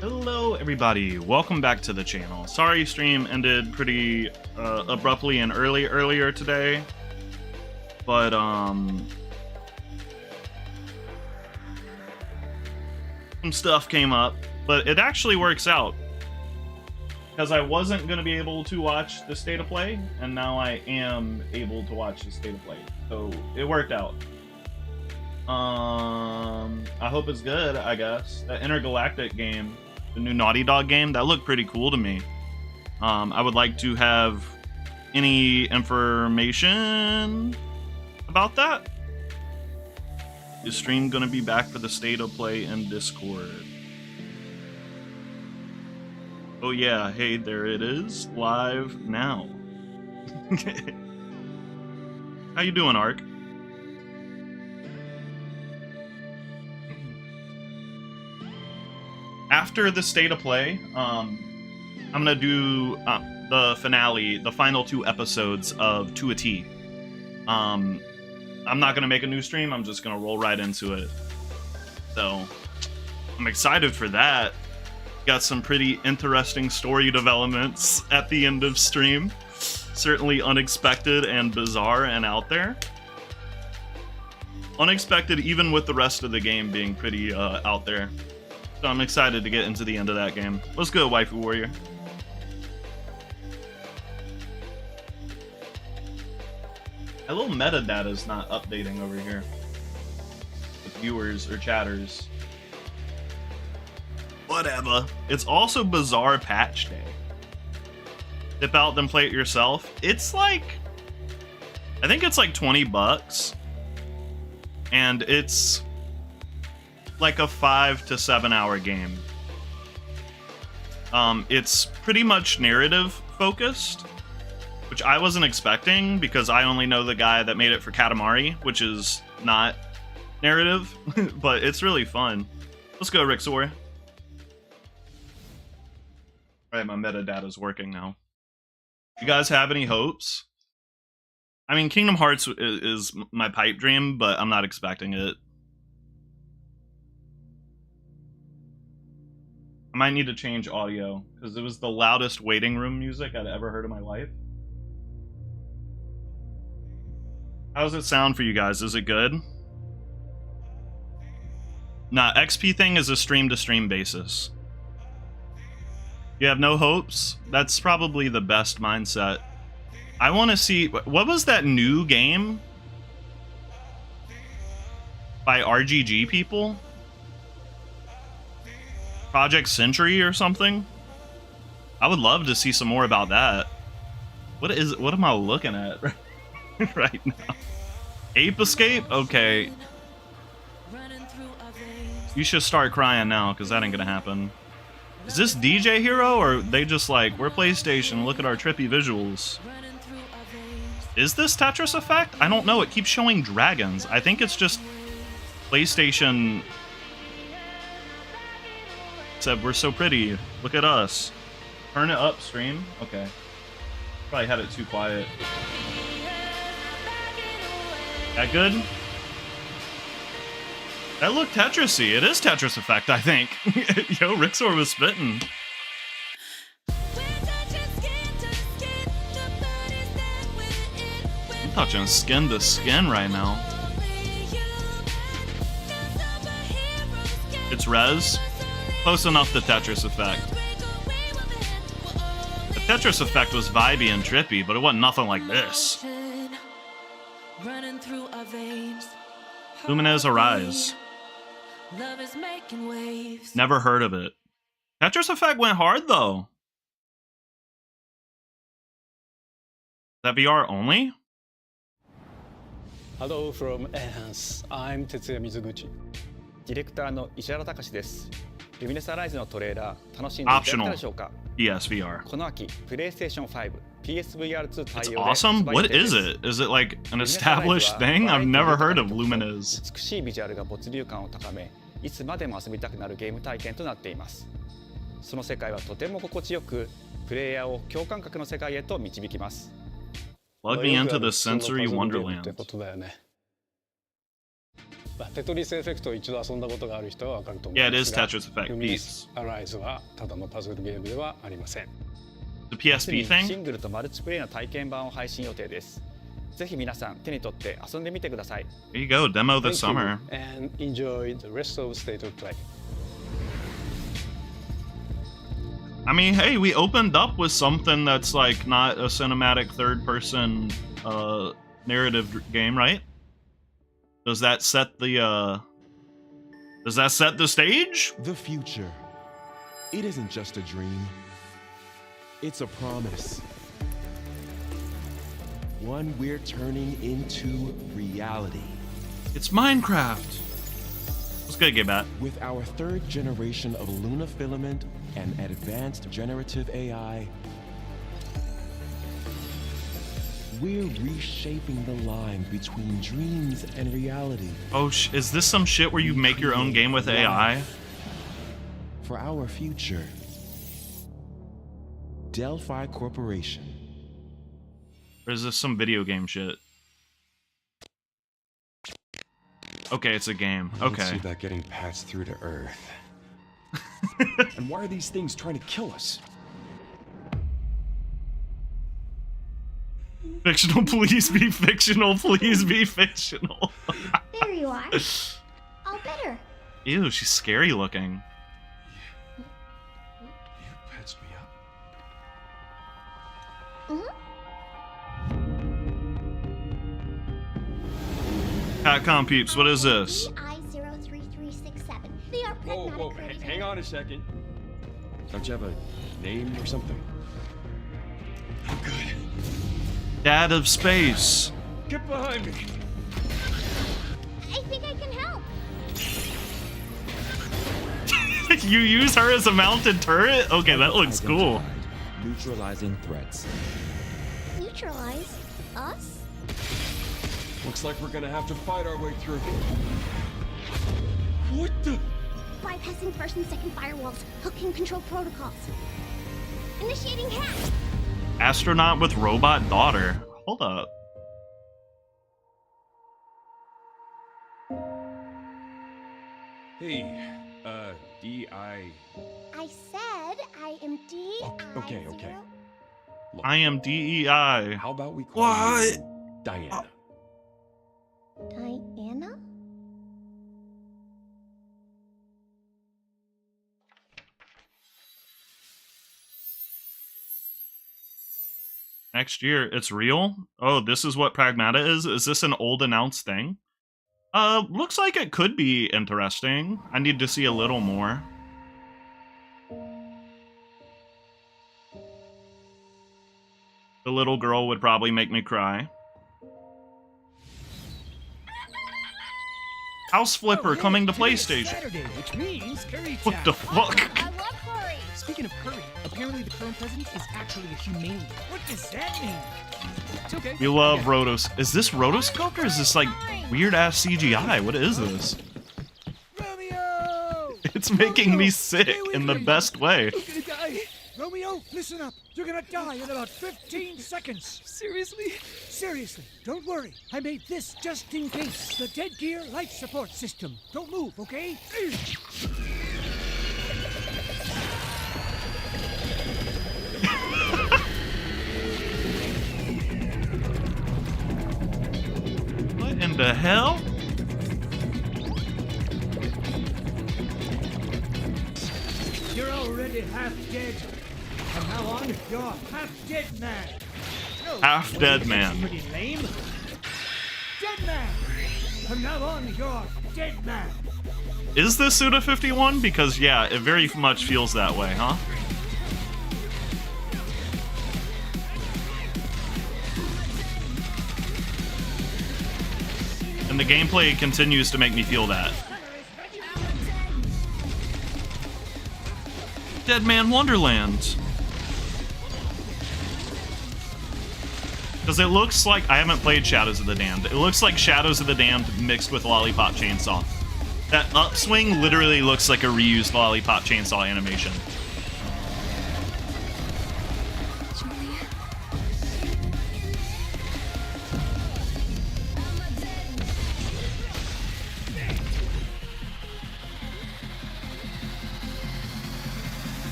Hello everybody, welcome back to the channel. Sorry stream ended pretty abruptly and earlier today, but some stuff came up, but it actually works out because I wasn't going to be able to watch the State of Play, and now I am able to watch the State of Play, so it worked out. I hope it's good. I guess that Intergalactic game, the new Naughty Dog game, that looked pretty cool to me. I would like to have any information about that. Is stream gonna be back for the State of Play in Discord? Oh yeah, hey, there it is, live now. How you doing, Ark? After the State of Play, I'm gonna do the finale, the final 2 episodes of To a T. I'm not gonna make a new stream, I'm just gonna roll right into it. So, I'm excited for that. Got some pretty interesting story developments at the end of stream. Certainly unexpected and bizarre and out there. Unexpected even with the rest of the game being pretty out there. So I'm excited to get into the end of that game. Let's go, Waifu Warrior. My little metadata is not updating over here with viewers or chatters. Whatever. It's also Bizarre Patch Day. Dip out, then play it yourself. It's like, I think it's like 20 bucks. And it's like a 5 to 7 hour game. It's pretty much narrative focused, which I wasn't expecting because I only know the guy that made it for Katamari, which is not narrative, but it's really fun. Let's go, Rixor. Alright, my metadata's working now. You guys have any hopes? I mean, Kingdom Hearts is my pipe dream, but I'm not expecting it. I might need to change audio, because it was the loudest waiting room music I'd ever heard in my life. How does it sound for you guys? Is it good? Nah, XP thing is a stream-to-stream basis. You have no hopes? That's probably the best mindset. I want to see... What was that new game? By RGG people? Project Century or something? I would love to see some more about that. What am I looking at right now? Ape Escape? Okay. You should start crying now, because that ain't gonna happen. Is this DJ Hero, or they just like, we're PlayStation, look at our trippy visuals? Is this Tetris Effect? I don't know, it keeps showing dragons. I think it's just PlayStation said, we're so pretty, look at us. Turn it up, stream? Okay. Probably had it too quiet. That good? That looked Tetris-y. It is Tetris Effect, I think. Yo, Rixor was spitting. I'm touching skin to skin right now. It's Rez. Close enough to Tetris Effect. The Tetris Effect was vibey and trippy, but it wasn't nothing like this. Luminez Arise. Never heard of it. Tetris Effect went hard though. Is that VR only? Hello from Enhance. I'm Tetsuya Mizuguchi. ディレクターの石原隆です。ルミネスアライズのトレーラー楽しんでいただけたでしょうか。PSVR. この秋、PlayStation 5、PSVR2 対応 It's で awesome. What is it? Is it like an established thing? I've never heard of Luminez. 美しいビジュアルが没入感を高め、いつまでも遊びたくなるゲーム体験となっています。その世界はとても心地よく、プレイヤーを共感覚の世界へと導きます。Plug me into the sensory wonderland. テトリスエフェクトを一度遊んだことがある人は分かると思い Yeah, ま it す is が、 Tetris Effect ルミネ Beats. スアライズはただのパズルゲームではありません。 The 夏 PSP に thing? シングルとマルチプレイの体験版を配信予定です。ぜひ皆さん手に取って遊んでみてください。 There you go, demo this Thank you, summer. and enjoy the rest of State of Play. I mean, hey, we opened up with something that's like not a cinematic third-person narrative game, right? Does that set the stage? The future. It isn't just a dream. It's a promise. One we're turning into reality. It's Minecraft. What's good, get back? With our third generation of Luna filament and advanced generative AI, we're reshaping the line between dreams and reality. Oh, is this some shit where you make your own game with AI? For our future, Delphi Corporation. Or is this some video game shit? Okay, it's a game. I don't see Okay. that getting passed through to Earth. And why are these things trying to kill us? Fictional, please be fictional. Please be fictional. There you are. All better. Ew, she's scary looking. You patched me up? Catcom peeps, what is this? I03367. They are Whoa, pragmatic whoa, creatures. hang on a second. Don't you have a name or something? I'm good. Dad of space. Get behind me. I think I can help. You use her as a mounted turret? Okay, that looks cool. Neutralizing threats. Neutralize us? Looks like we're gonna have to fight our way through. What the? Bypassing first and second firewalls. Hooking control protocols. Initiating hack. Astronaut with robot daughter. Hold up. Hey, D.I. I said I am D. Okay, okay. Look, I am DEI. how about we call What? you Diana? Diana? Next year, it's real? Oh, this is what Pragmata is? Is this an old announced thing? Looks like it could be interesting. I need to see a little more. The little girl would probably make me cry. House Flipper coming to PlayStation. Saturday, which means curry What time. the fuck? I love curry. Speaking of curry, apparently the current president is actually a humane. What does that mean? It's okay. We love Rotos. Is this rotoscoped or is this like weird ass CGI? What is this? Romeo! It's making me sick in the best way. You're gonna die. Romeo, listen up. You're gonna die in about 15 seconds. Seriously? Seriously. Don't worry. I made this just in case. The dead gear life support system. Don't move, okay? What in the hell? You're already half dead. From now on, you're half dead man. No, Half dead that's man. Pretty lame. Dead man. From now on, you're dead man. Is this Suda 51? Because yeah, it very much feels that way, huh? And the gameplay continues to make me feel that. Dead Man Wonderland. Because it looks like, I haven't played Shadows of the Damned. It looks like Shadows of the Damned mixed with Lollipop Chainsaw. That upswing literally looks like a reused Lollipop Chainsaw animation.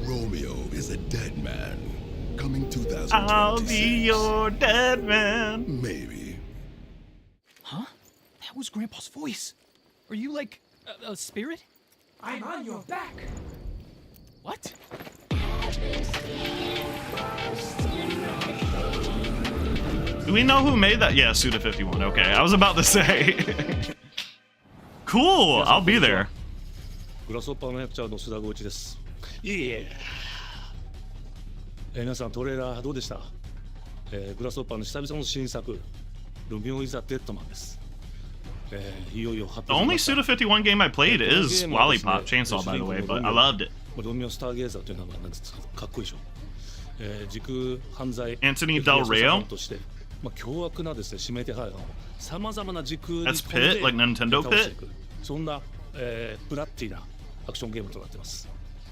Romeo is a dead man. Coming 2026. I'll be your dead man. Maybe. Huh? That was Grandpa's voice. Are you like a spirit? I'm on your back. What? Do we know who made that? Yeah, Suda51. Okay, I was about to say. Cool, I'll be there. グラスホッパーの役者の須田剛一です。いえ。皆さんトレーラーどうでした？グラスホッパーの久々の新作、ロミオ・イザ・デッドマンです。いよいよ発 The 表 only しました Suda51 game I played is Lollipop Chainsaw, by the way, but I loved it. ロミオ・スターゲーザーという名前なんですかっこいいでしょ。時空犯罪 Anthony Del Rio? として、凶悪なですね指名手配犯をさまざまな時空に That's Pit, like Nintendo 倒してい Pit? くそんな、ブラッディなアクションゲームとなっています。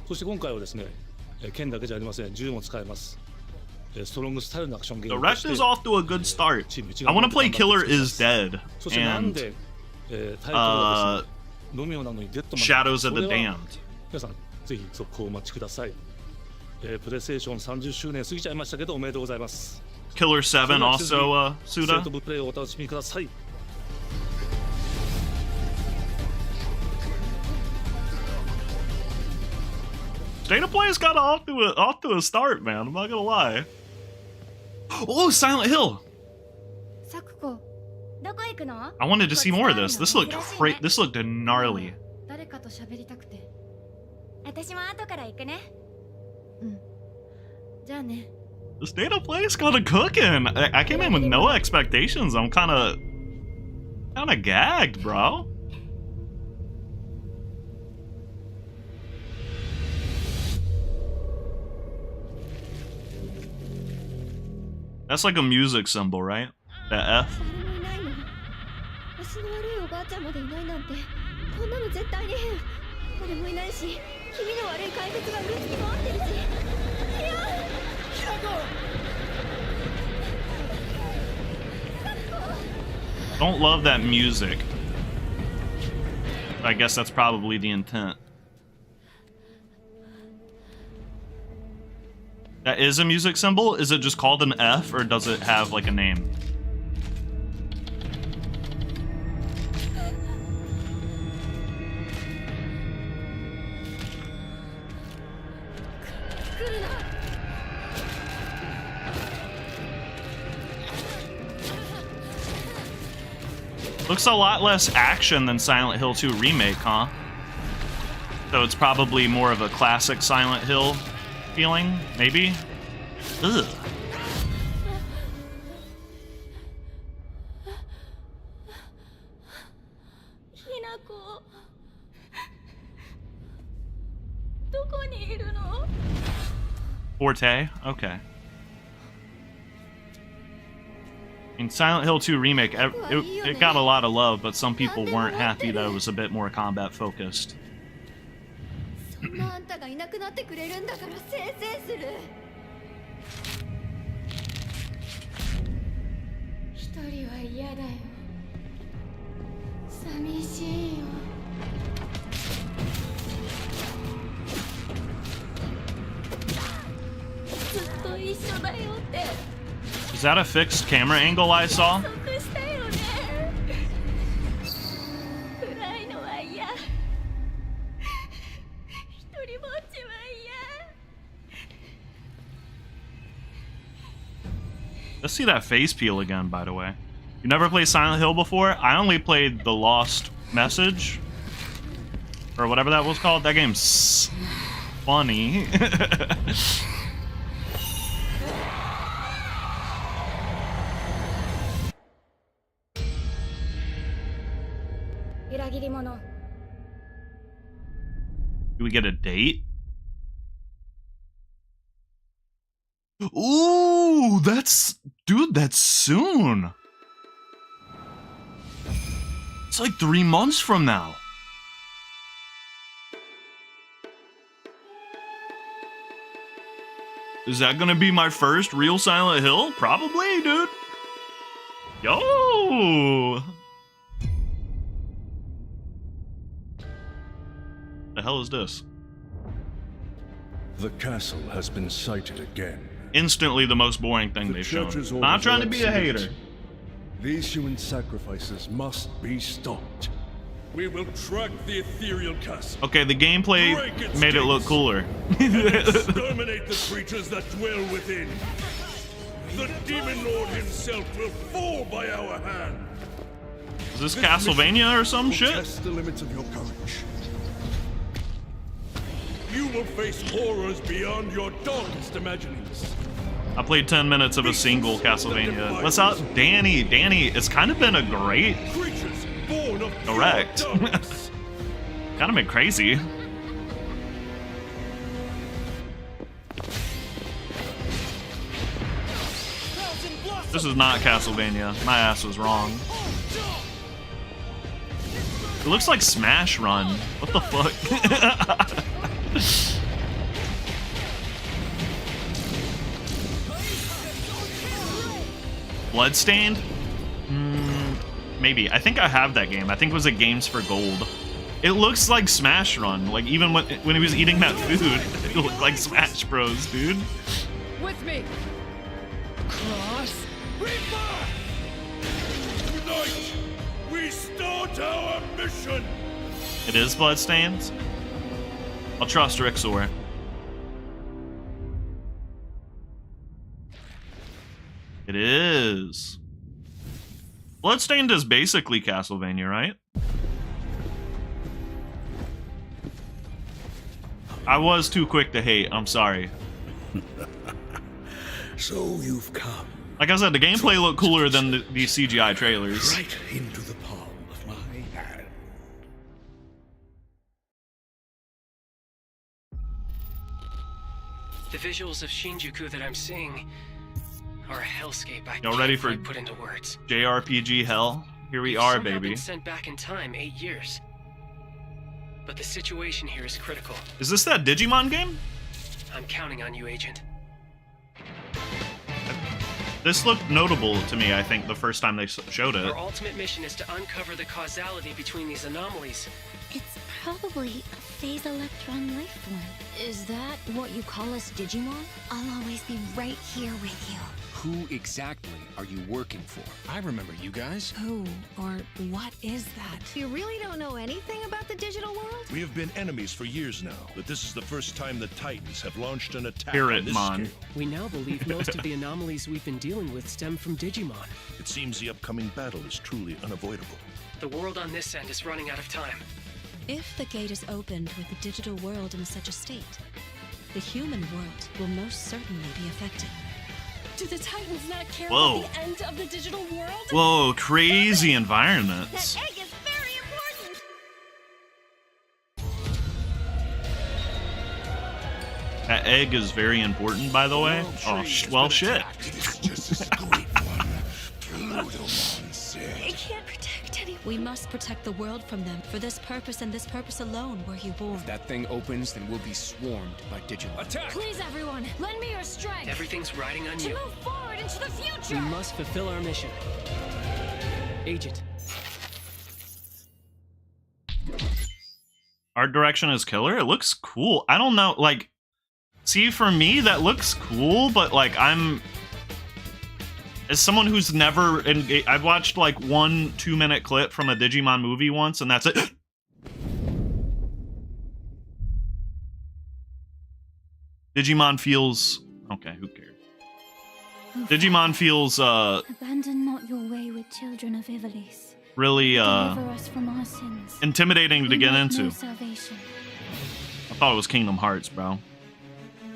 そして今回はですね、剣だけじゃありません、銃も使えます。ストロングスタイルのアクションゲー The ムとして Wrecked is off to a good start. I want to play Killer is Dead そしてなん and で、タイトルはですね、ロミオなのにデッドマン Shadows of the それは Damned. 皆さんぜひ続行をお待ちください。プレイステーション30周年過ぎちゃいましたけどおめでとうございます。 Killer 7 also ステー Suda. トオブプレイをお楽しみください。State of Play's got off to a start, man. I'm not gonna lie. Oh, Silent Hill. サクコ、どこ行くの？ I wanted to see more of this. This looked this looked gnarly. 誰かと喋りたくて。私も後から行くね。うん。じゃあね。The State of Play's kind of cooking. I came in with no expectations. I'm kind of gagged, bro. That's like a music symbol, right? That F. 足の悪いおばあちゃんまでいないなんて、こんなの絶対に変。誰もいないし、気味の悪い怪物がうるつき回ってるし。いや、Don't love that music. I guess that's probably the intent. That is a music symbol? Is it just called an F, or does it have, like, a name? Looks a lot less action than Silent Hill 2 Remake, huh? So it's probably more of a classic Silent Hill feeling, maybe? Ugh. Forte? Okay. In Silent Hill 2 Remake, it got a lot of love, but some people weren't happy that it was a bit more combat focused. そんなあんたがいなくなってくれるんだからせいせいする。一人は嫌だよ。寂しいよ。ずっと一緒だよって。Is that a fixed camera angle I saw? Let's see that face peel again, by the way. You never played Silent Hill before? I only played The Lost Message. Or whatever that was called. That game's funny. Do we get a date? Ooh, dude, that's soon. It's like 3 months from now. Is that gonna be my first real Silent Hill? Probably, dude. Yo! The hell is this? The castle has been sighted again. Instantly the most boring thing they've shown. judge's Not orders trying are to be a absolute. hater. These human sacrifices must be stopped. We will track the ethereal castle. Okay, the gameplay made it look cooler. Exterminate the creatures that dwell within. The demon lord himself will fall by our hand. Is this Castlevania or some shit? Test the limits of your courage. You will face horrors beyond your darkest imaginings. I played 10 minutes of a single Castlevania. What's up, Danny? Danny, it's kind of been a great Creatures born of direct. Kind of been crazy. This is not Castlevania. My ass was wrong. It looks like Smash Run. What the fuck? Bloodstained? Maybe. I think I have that game. I think it was at Games for Gold. It looks like Smash Run. Like, even when he was eating that food, it looked like Smash Bros, dude. With me. Cross. Tonight, we start our mission. It is Bloodstained? I'll trust Rixor. It is. Bloodstained is basically Castlevania, right? I was too quick to hate. I'm sorry. So you've come Like I said, the gameplay looked cooler than these CGI trailers. right into the palm of my hand. The visuals of Shinjuku that I'm seeing are a hellscape I Y'all ready can't for quite put into words. JRPG hell? Here we We've are, somehow baby. been sent back in time 8 years. But the situation here is critical. Is this that Digimon game? I'm counting on you, Agent. This looked notable to me, I think, the first time they showed it. Our ultimate mission is to uncover the causality between these anomalies. It's probably a phase electron life form. Is that what you call us, Digimon? I'll always be right here with you. Who exactly are you working for? I remember you guys. Who or what is that? You really don't know anything about the digital world? We have been enemies for years now, but this is the first time the Titans have launched an attack Hear on it, this Mon. scale. We now believe most of the anomalies we've been dealing with stem from Digimon. It seems the upcoming battle is truly unavoidable. The world on this end is running out of time. If the gate is opened with the digital world in such a state, the human world will most certainly be affected. Do the Titans not care Whoa. about the end of the digital world? Whoa, crazy environments. That egg is very important! That egg is very important, by the way. Oh, well, shit. It can't protect anyone. We must protect the world from them. For this purpose and this purpose alone were you born. If that thing opens, then we'll be swarmed by Digimon. Attack! Please, everyone, lend me your strength. Everything's riding on To you. move forward into the We future. must fulfill our mission. Agent, Art direction is killer. It looks cool. I don't know, like, see, for me, that looks cool, but, like, as someone who's never, I've watched, like, 1-2 minute clip from a Digimon movie once, and that's it. Digimon feels, okay, who cares? Digimon feels, Abandon not your way with children of Ivalice. really, Deliver us from our sins. intimidating to We get know into. no salvation. I thought it was Kingdom Hearts, bro.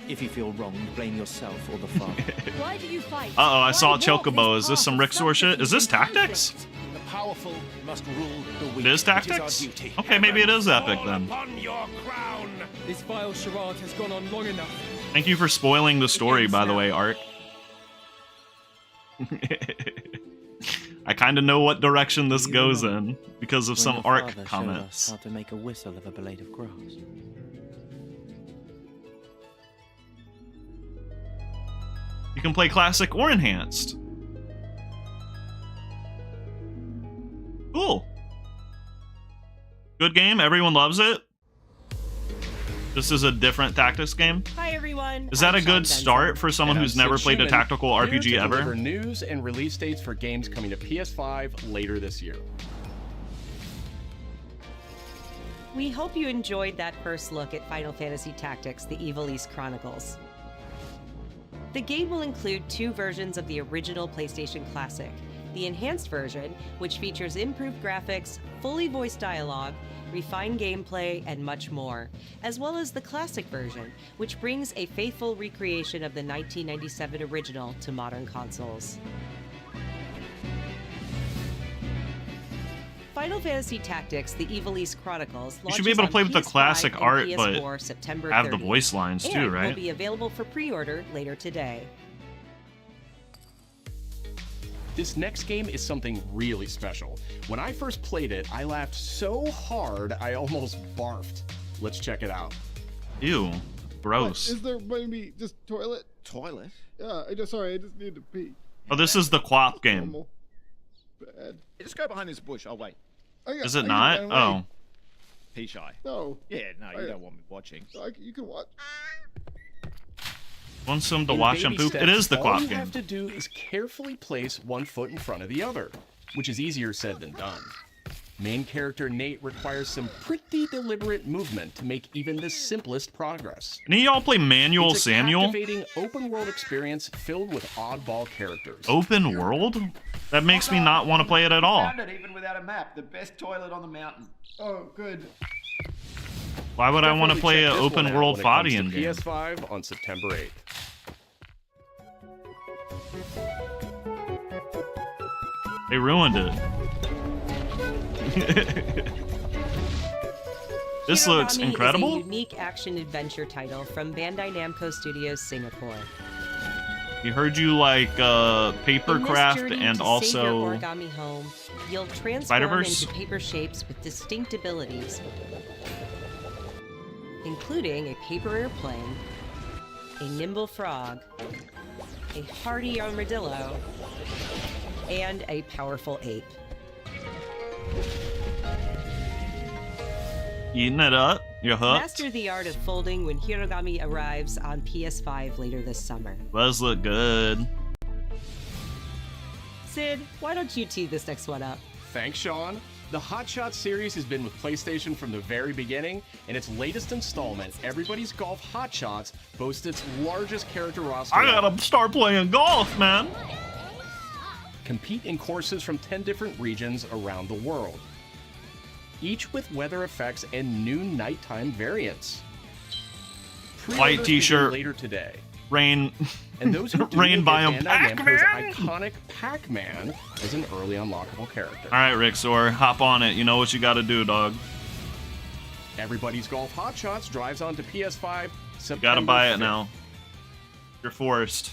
If you feel wronged, blame yourself or the father. Why do you fight? Uh-oh, I saw Why won't Chocobo. Is this path some of Rixor shit? Is this substitute Tactics? The powerful must rule the weak. It is Tactics? Okay, maybe it is Epic then. Upon your crown! This vile charade has gone on long enough. Thank you for spoiling the story, by the way, Art. I kind of know what direction this goes in because of some Arc comments. How to make a whistle of a blade of grass. You can play Classic or Enhanced. Cool. Good game. Everyone loves it. This is a different tactics game. Hi everyone. Is that I'm a Sean good Benson. start for someone who's never played a tactical RPG here to ever? deliver news and release dates for games coming to PS5 later this year. We hope you enjoyed that first look at Final Fantasy Tactics: The Evil East Chronicles. The game will include 2 versions of the original PlayStation Classic. The enhanced version, which features improved graphics, fully voiced dialogue, refined gameplay, and much more, as well as the classic version, which brings a faithful recreation of the 1997 original to modern consoles. Final Fantasy Tactics: The Evil East Chronicles You should be able to play with the classic art, but September have the 30th, voice lines too, and right? will be available for pre-order later today. This next game is something really special. When I first played it, I laughed so hard I almost barfed. Let's check it out. Ew, gross. Is there maybe just toilet? Toilet? Yeah, I just need to pee. Oh, this is the Quap game. Bad. Hey, just go behind this bush. I'll wait. Is it not? Oh. Pea shy. No. Yeah, no, you don't want me watching. You can watch. Wants him to In watch him baby poop. It is the all Quap you game. have to do is carefully place one foot in front of the other, which is easier said than done. Main character Nate requires some pretty deliberate movement to make even the simplest progress. Any of y'all play Manual It's a Samuel? captivating open-world experience filled with oddball characters. Open world? That makes me not want to play it at all. Found it even without a map. The best toilet on the mountain. Oh, good. Why would I want to play an Definitely check this one open out world when it comes to Fadian game? PS5 on September 8th. They ruined it. This looks Hirogami incredible. is a unique action-adventure title from Bandai Namco Studios Singapore. You heard you like In Papercraft this journey and to also save your origami home, you'll transform Spider-Verse? into paper shapes with distinct abilities, including a paper airplane, a nimble frog, a hardy armadillo, and a powerful ape. eating it up. You're hooked. Master the art of folding when Hirogami arrives on PS5 later this summer. Does look good. Sid, why don't you tee this next one up? Thanks, Sean. The Hot Shots series has been with PlayStation from the very beginning, and its latest installment, Everybody's Golf Hot Shots, boasts its largest character roster. I gotta start playing golf, man. Compete in courses from 10 different regions around the world, each with weather effects and new nighttime variants. White Pre-orders t-shirt. begin later today. Rain. And those who do Rain will biome get Bandai Namco's Pac-Man. iconic Pac-Man as an early unlockable character. All right, Rixor, hop on it. You know what you gotta do, dog. Everybody's Golf Hot Shots drives onto PS5 September You gotta buy it 5th. now. You're forced.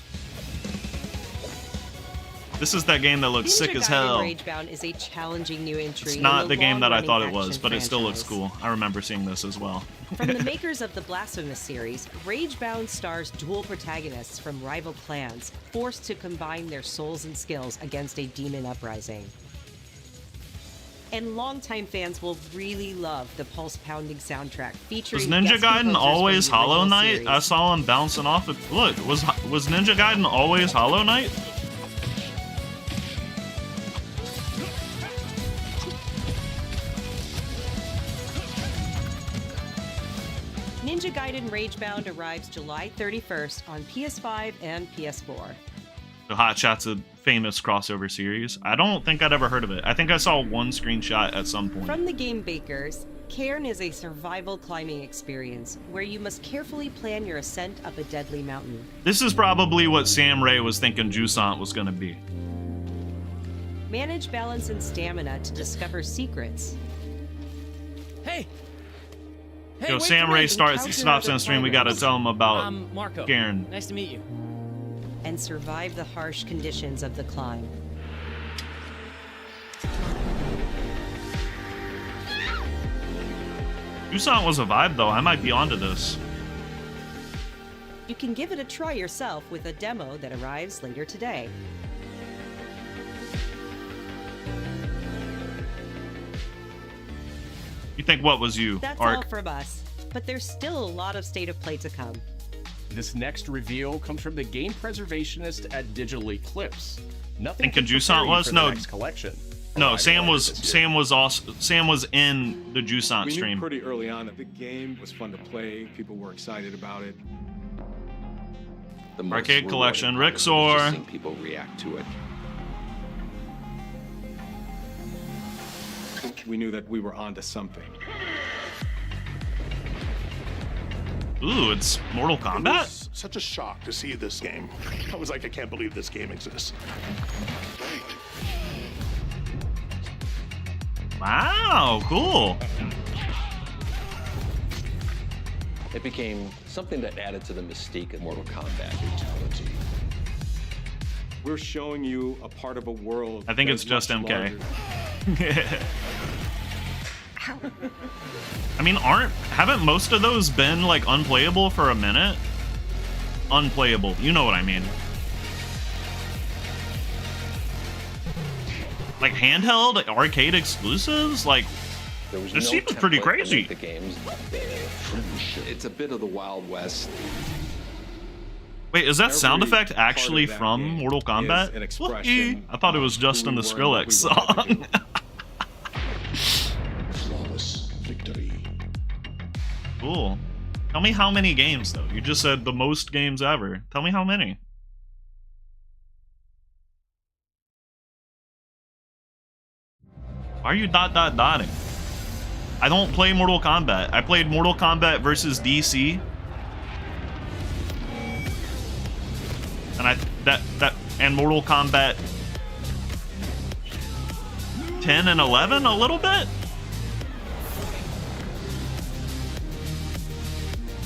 This is that game that looks sick as hell. Ninja Gaiden Ragebound is a challenging new entry. It's in not the game that I long-running thought it was, action but it still looks franchise. cool. I remember seeing this as well. From the makers of the Blasphemous series, Ragebound stars dual protagonists from rival clans, forced to combine their souls and skills against a demon uprising. And longtime fans will really love the pulse-pounding soundtrack featuring Was Ninja guest Gaiden composers always from the Hollow original Knight? series. I saw him bouncing off it. Look, was Ninja Gaiden always Hollow Knight? Ninja Gaiden Ragebound arrives July 31st on PS5 and PS4. The Hot Shots, a famous crossover series. I don't think I'd ever heard of it. I think I saw one screenshot at some point. From the game makers, Cairn is a survival climbing experience where you must carefully plan your ascent up a deadly mountain. This is probably what Sam Ray was thinking Jusant was gonna be. Manage balance and stamina to discover secrets. Hey! Yo, wait Sam for me. Ray stops in the stream. We gotta tell him about Marco. Cairn. Nice to meet you. And survive the harsh conditions of the climb. Jusant was a vibe though. I might be onto this. You can give it a try yourself with a demo that arrives later today. You think what was you, That's Ark? all from us, but there's still a lot of State of Play to come. This next reveal comes from the game preservationist at Digital Eclipse. Nothing Think can Jusant prepare you was? for No. the next collection. No, Arriving Sam later was this year. Sam was in the Jusant We knew stream. pretty early on that the game was fun to play. People were excited about it. The most Arcade rewarding Collection, part of it is just Rixor. seeing people react to it. We knew that we were onto something. Ooh, it's Mortal It Kombat? was such a shock to see this game. I was like, I can't believe this game exists. Wow, cool. It became something that added to the mystique of Mortal Kombat brutality. We're showing you a part of a world. I think that it's is just much MK. larger. I mean, haven't most of those been like unplayable for a minute? Unplayable, you know what I mean. Like handheld, like arcade exclusives, like There was this no seems pretty template to crazy. make the games. It's a bit of the Wild West. Wait, is that sound Every effect actually part of that from game Mortal is Kombat? an expression I thought it was just in the Skrillex song. Flawless victory. Cool. Tell me how many games though. You just said the most games ever. Tell me how many. Why are you dotting? I don't play Mortal Kombat. I played Mortal Kombat versus DC. And and Mortal Kombat 10 and 11 a little bit.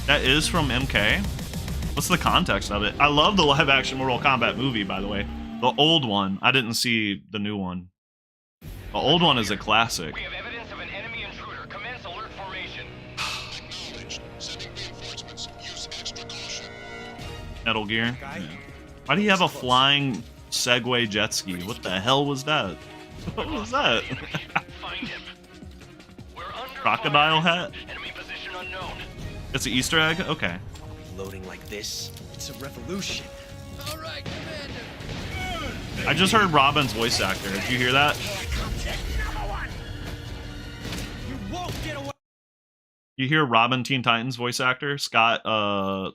That is from MK. What's the context of it? I love the live action Mortal Kombat movie, by the way. The old one. I didn't see the new one. The old one is a classic. Metal Gear. Why do you have a flying Segway jet ski? What the hell was that? What was that? Crocodile hat? It's an Easter egg? Okay. Loading like this, it's a revolution. All right, Commander. I just heard Robin's voice actor. Did you hear that? You won't get away. You hear Robin Teen Titans voice actor? Scott,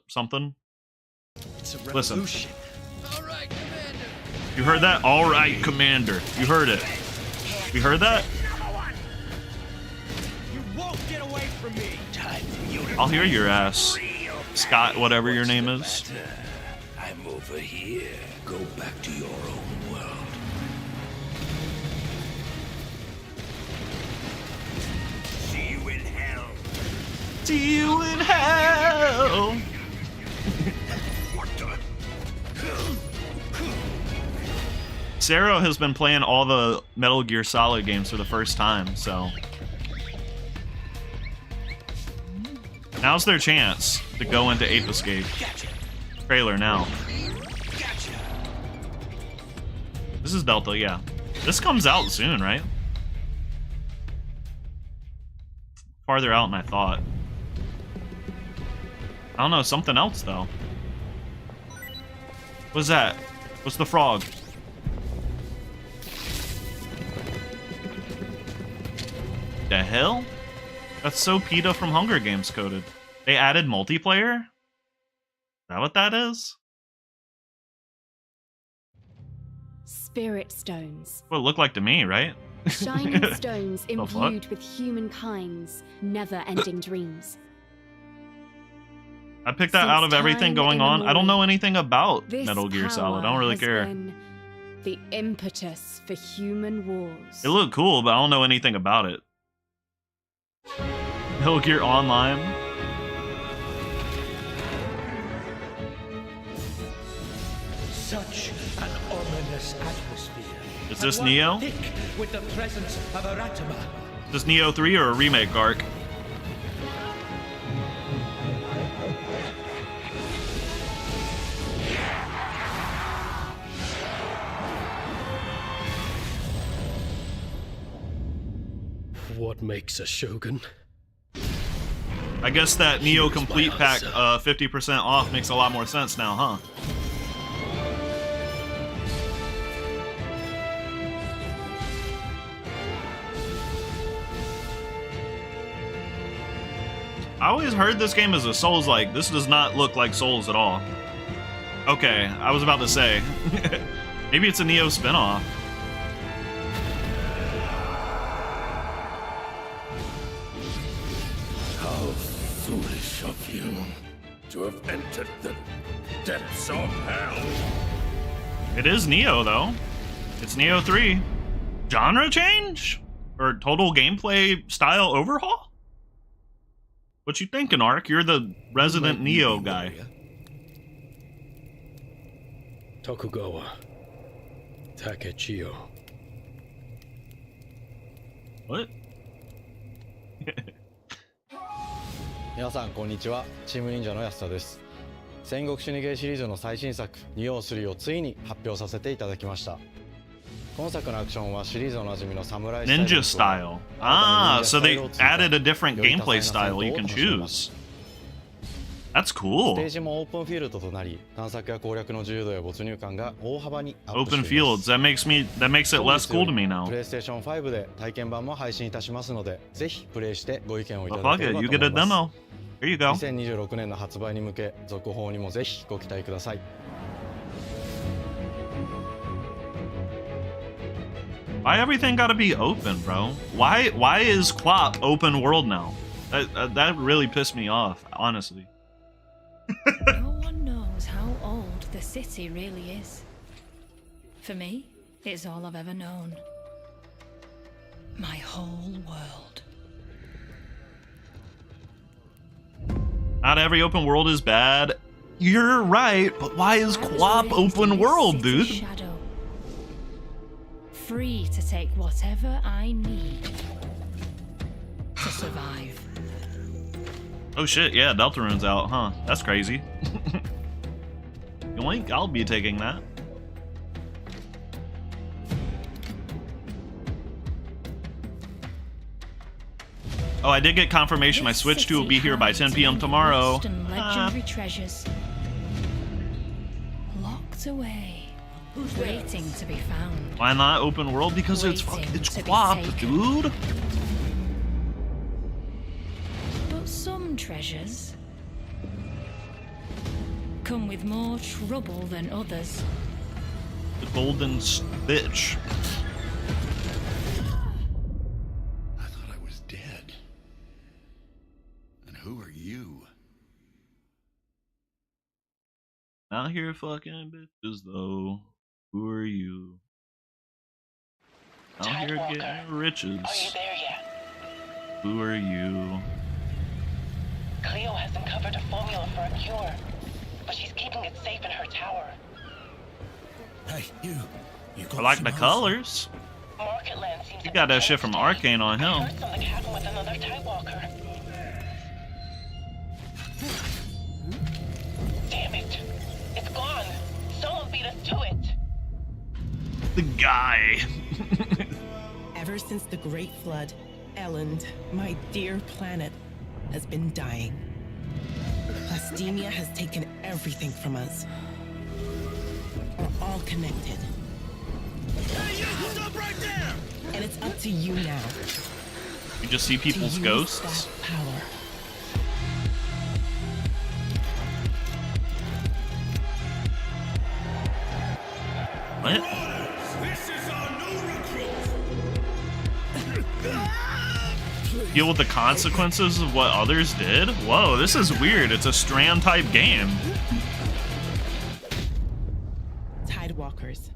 something? It's a Listen. revolution. All right, Commander. You heard that? All right, Commander. You heard it. You heard that? You won't get away from me. Time for you to I'll hear your ass. Scott, whatever your name is. I'm over here. Go back to your own world. See you in hell. See you in hell. What the? Sarah has been playing all the Metal Gear Solid games for the first time, so now's their chance to go into Ape Escape. Trailer now. This is Delta, yeah. This comes out soon, right? Farther out than I thought. I don't know, something else though. What's that? What's the frog? The hell? That's so PETA from Hunger Games coded. They added multiplayer? Is that what that is? Spirit stones. What it looked like to me, right? Shining stones The fuck? imbued with humankind's never-ending dreams. I picked that out of Since everything time going on. I don't know immemorial, anything about This Metal Gear Solid. I power don't really has care. been the impetus for human wars. It looked cool, but I don't know anything about it. Metal Gear Online. Such an ominous atmosphere. Is this And one Neo? thick with the presence of Aratama. Is this Neo 3 or a remake, Gark? What makes a shogun? I guess that Neo Complete Pack 50% off makes a lot more sense now, huh? I always heard this game is a Souls-like. This does not look like Souls at all. Okay, I was about to say. Maybe it's a Neo spinoff. How foolish of you to have entered the depths of hell. It is Neo, though. It's Neo 3. Genre change? Or total gameplay style overhaul? What you thinking, Ark? You're the resident Neo guy. Tokugawa Takechio. What? 皆さんこんにちは。チーム忍者の安田です。戦国死にゲーシリーズの最新作ニオ3をついに発表させていただきました。今作のアクションはシリーズおなじみのサムライ Ninja style. Ah, so they added a different gameplay style you can choose. That's cool. ステージもオープンフィールドとなり、探索や攻略の自由度や没入感が大幅にアップ Open しています。 fields. That makes it less cool to me now. プレイステーション5で体験版も配信いたしますので、ぜひプレイしてご意見をいただ Well, けれ fuck ば it. と You 思 get い a ます。 demo. Here you go. 2026年の発売に向け、続報にもぜひご期待ください。Why everything gotta be open, bro? Why is Quap open world now? That really pissed me off, honestly. No one knows how old the city really is. For me, it's all I've ever known. My whole world. Not every open world is bad. You're right, but why is Quap open world, dude? Shadow. Free to take whatever I need to survive. Oh shit, yeah, Deltarune's out, huh? That's crazy. Yoink, I'll be taking that. Oh, I did get confirmation my Switch 2 will be here by 10 p.m. tomorrow. Lost and legendary treasures. Locked away. Waiting to be found. Why not open world? Because it's Quap, dude. But some treasures come with more trouble than others. The golden bitch. I thought I was dead. And who are you? Out here fucking bitches though. Who are you? Out here getting riches. Are you there yet? Who are you? Cleo has uncovered a formula for a cure, but she's keeping it safe in her tower. Hey, you I like the colors. Market Land seems You got that shit from Arcane on him. heard something happened with another Tidewalker. Damn it! It's gone! Someone beat us to it! The guy. Ever since the Great Flood, Elland, my dear planet, has been dying. Plastemia has taken everything from us. We're all connected. Hey, you stop right there! And it's up to you now. You just see people's to use ghosts. that power. What? This is our new recruit! Deal with the consequences of what others did? Whoa, this is weird. It's a Strand type game. Tidewalkers.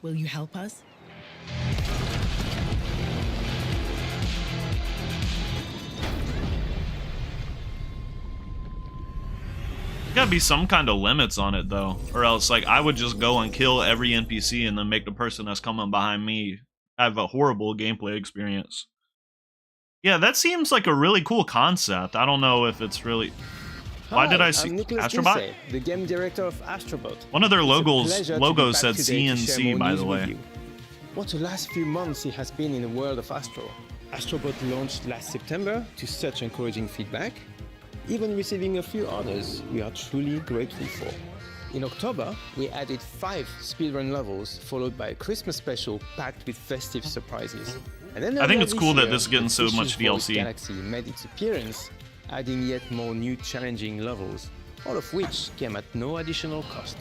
Will you help us? Gotta be some kind of limits on it though, or else like I would just go and kill every NPC and then make the person that's coming behind me have a horrible gameplay experience. Yeah, that seems like a really cool concept. I don't know if it's really. Why did I see Astrobot? The game director of Astrobot. One of their It's a logos pleasure to be back said today to share CNC, more by news the with way. you. What a last few months it has been in the world of Astro. Astrobot launched last September to such encouraging feedback, even receiving a few orders we are truly grateful for. In October, we added 5 speedrun levels, followed by a Christmas special packed with festive surprises. And then I think it's cool that year, this is getting so much Fishing Voice DLC. Galaxy made its appearance, adding yet more new challenging levels, all of which came at no additional cost.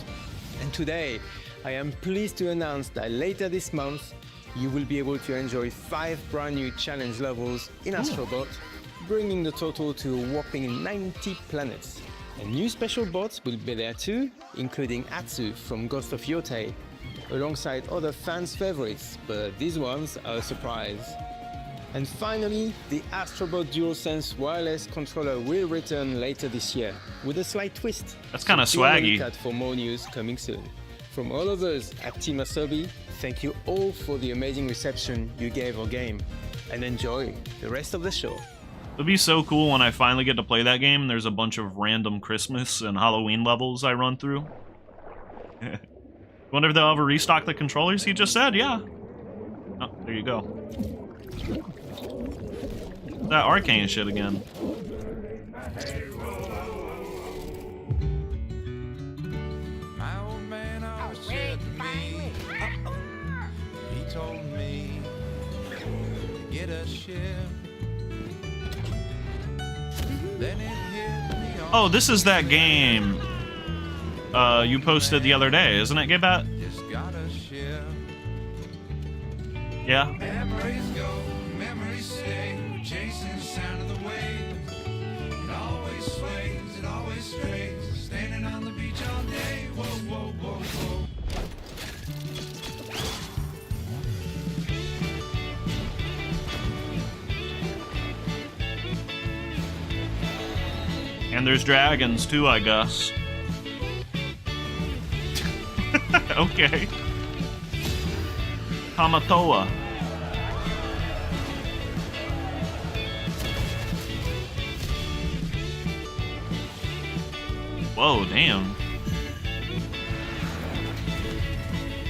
And today, I am pleased to announce that later this month, you will be able to enjoy 5 brand new challenge levels in Astrobot, bringing the total to a whopping 90 planets. And new special bots will be there too, including Atsu from Ghost of Yotei, alongside other fans' favorites, but these ones are a surprise. And finally, the Astrobot DualSense wireless controller will return later this year, with a slight twist. That's kinda So be on the swaggy. lookout for more news coming soon. From all of us at Team Asobi, thank you all for the amazing reception you gave our game, and enjoy the rest of the show. It'll be so cool when I finally get to play that game and there's a bunch of random Christmas and Halloween levels I run through. Wonder if they'll ever restock the controllers he just said, yeah. Oh, there you go. That arcane shit again. My old man always said to me, he told me, get a ship. Then it hit me on. Oh, this is that game you posted the other day, isn't it, Gabat? Just got a ship. Yeah. Memories go, memories stay, chasing the sound of the waves. It always sways, it always strays, standing on the beach all day. Whoa, whoa, whoa, whoa. And there's dragons too, I guess. Okay. Kamatoa. Whoa, damn.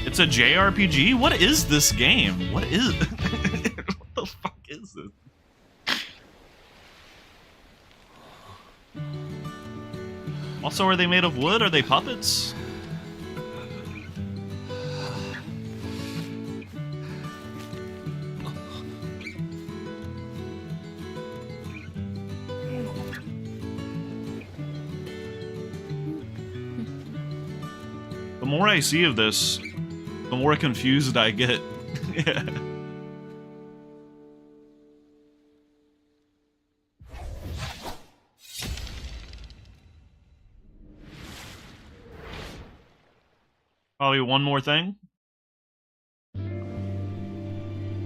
It's a JRPG? What is this game? What is... what the fuck is this? Also, are they made of wood? Are they puppets? The more I see of this, the more confused I get. Yeah. Probably one more thing.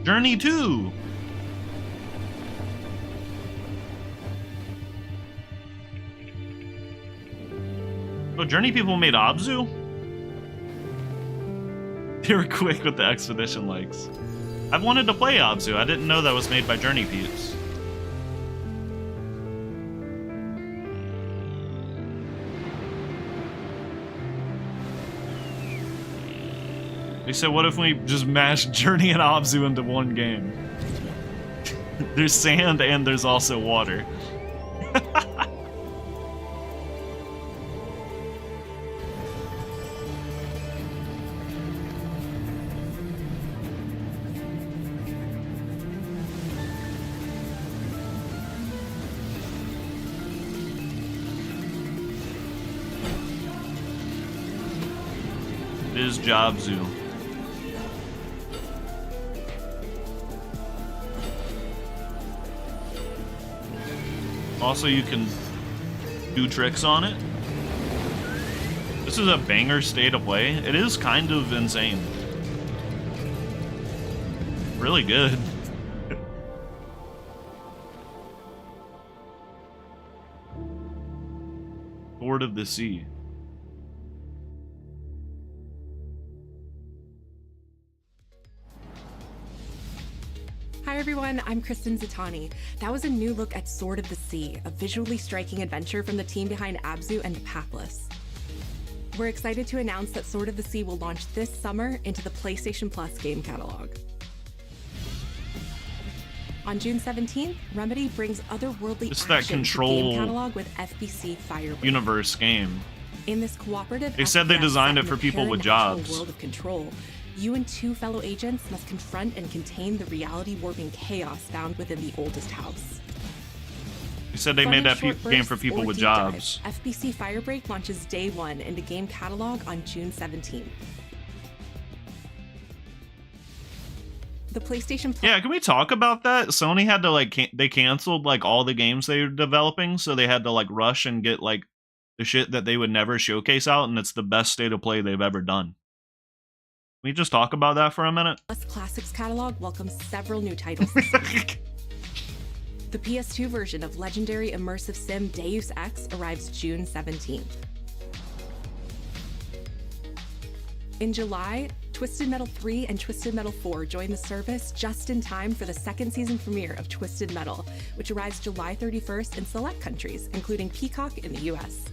Journey 2! Oh, Journey people made Abzu? They were quick with the expedition likes. I've wanted to play Abzu. I didn't know that was made by Journey peeps. They said, what if we just mash Journey and Abzu into one game? There's sand and there's also water. It is Jobzu. Also, you can do tricks on it. This is a banger state of play. It is kind of insane. Really good. Lord of the Sea. Hi everyone, I'm Kristen Zatani. That was a new look at Sword of the Sea, a visually striking adventure from the team behind Abzu and Pathless. We're excited to announce that Sword of the Sea will launch this summer into the PlayStation Plus game catalog. On June 17th, Remedy brings otherworldly It's action that to the Control game catalog with FBC Firebreak. universe game. In this cooperative, They said they FPS designed set it in for the people with paranormal jobs. World of Control, you and two fellow agents must confront and contain the reality-warping chaos found within the oldest house. They said they Fun made in that short game for bursts people or with deep dives, jobs. FBC Firebreak launches day one into game catalog on June 17th. The PlayStation Plus. Yeah, can we talk about that? Sony had to like they canceled like all the games they were developing, so they had to like rush and get like the shit that they would never showcase out, and it's the best state of play they've ever done. Can we just talk about that for a minute? Plus Classics catalog welcomes several new titles this summer. The PS2 version of legendary immersive sim Deus Ex arrives June 17th. In July, Twisted Metal 3 and Twisted Metal 4 join the service just in time for the second season premiere of Twisted Metal, which arrives July 31st in select countries, including Peacock in the US.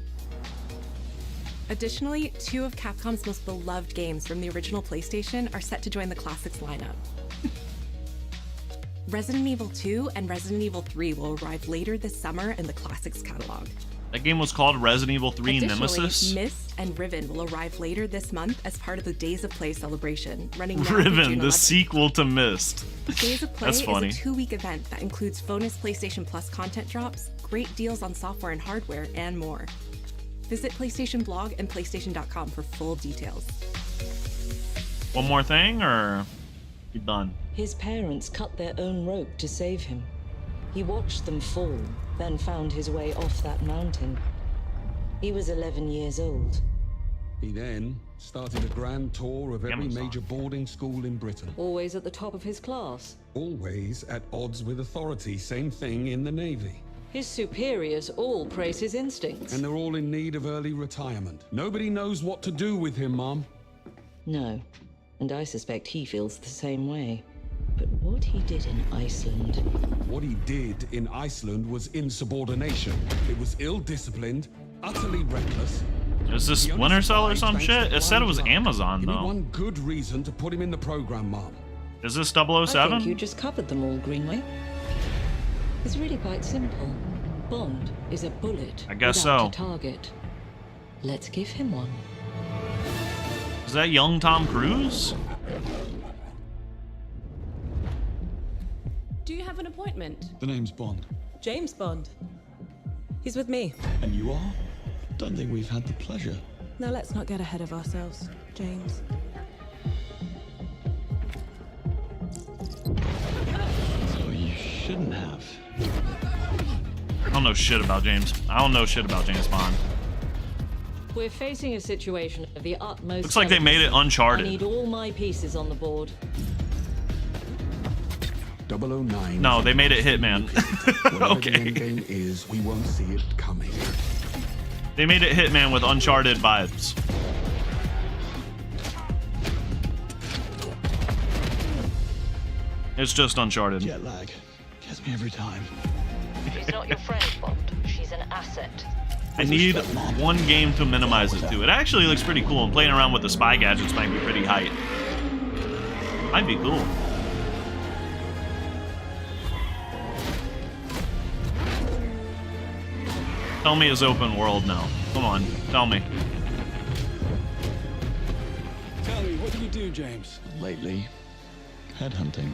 Additionally, two of Capcom's most beloved games from the original PlayStation are set to join the Classics lineup. Resident Evil 2 and Resident Evil 3 will arrive later this summer in the Classics catalog. That game was called Resident Evil 3 Additionally, Nemesis. Myst and Riven will arrive later this month as part of the Days of Play celebration, running now through Riven, June the 11th. sequel to Myst. Days of Play That's funny. is a 2-week event that includes bonus PlayStation Plus content drops, great deals on software and hardware, and more. Visit PlayStation Blog and PlayStation.com for full details. One more thing, or you done? His parents cut their own rope to save him. He watched them fall, then found his way off that mountain. He was 11 years old. He then started a grand tour of every major boarding school in Britain. Always at the top of his class. Always at odds with authority. Same thing in the Navy. His superiors all praise his instincts. And they're all in need of early retirement. Nobody knows what to do with him, Mom. No, and I suspect he feels the same way. But what he did in Iceland... What he did in Iceland was insubordination. It was ill-disciplined, utterly reckless. Is this Winter Cell or some shit? It said it was Amazon, Give me though. one good reason to put him in the program, Mom. Is this I 007? think you just covered them all, Greenway. It's really quite simple. Bond is a bullet I guess without so. a target. Let's give him one. Is that young Tom Cruise? Do you have an appointment? The name's Bond. James Bond. He's with me. And you are? Don't think we've had the pleasure. Now let's not get ahead of ourselves, James. So you shouldn't have. I don't know shit about James. I don't know shit about James Bond. We're facing a situation of the utmost... Looks like they made it Uncharted. I need all my pieces on the board. 009. No, they made it Hitman. Okay. The end game is, we won't see it coming. They made it Hitman with Uncharted vibes. It's just Uncharted. Jet lag. Gets me every time. She's not your friend, Bond. She's an asset. I need one game to minimize it to. It actually looks pretty cool, and playing around with the spy gadgets might be pretty hype. Might be cool. Tell me it's open world now. Come on, tell me. Tell me, what do you do, James? Lately, headhunting.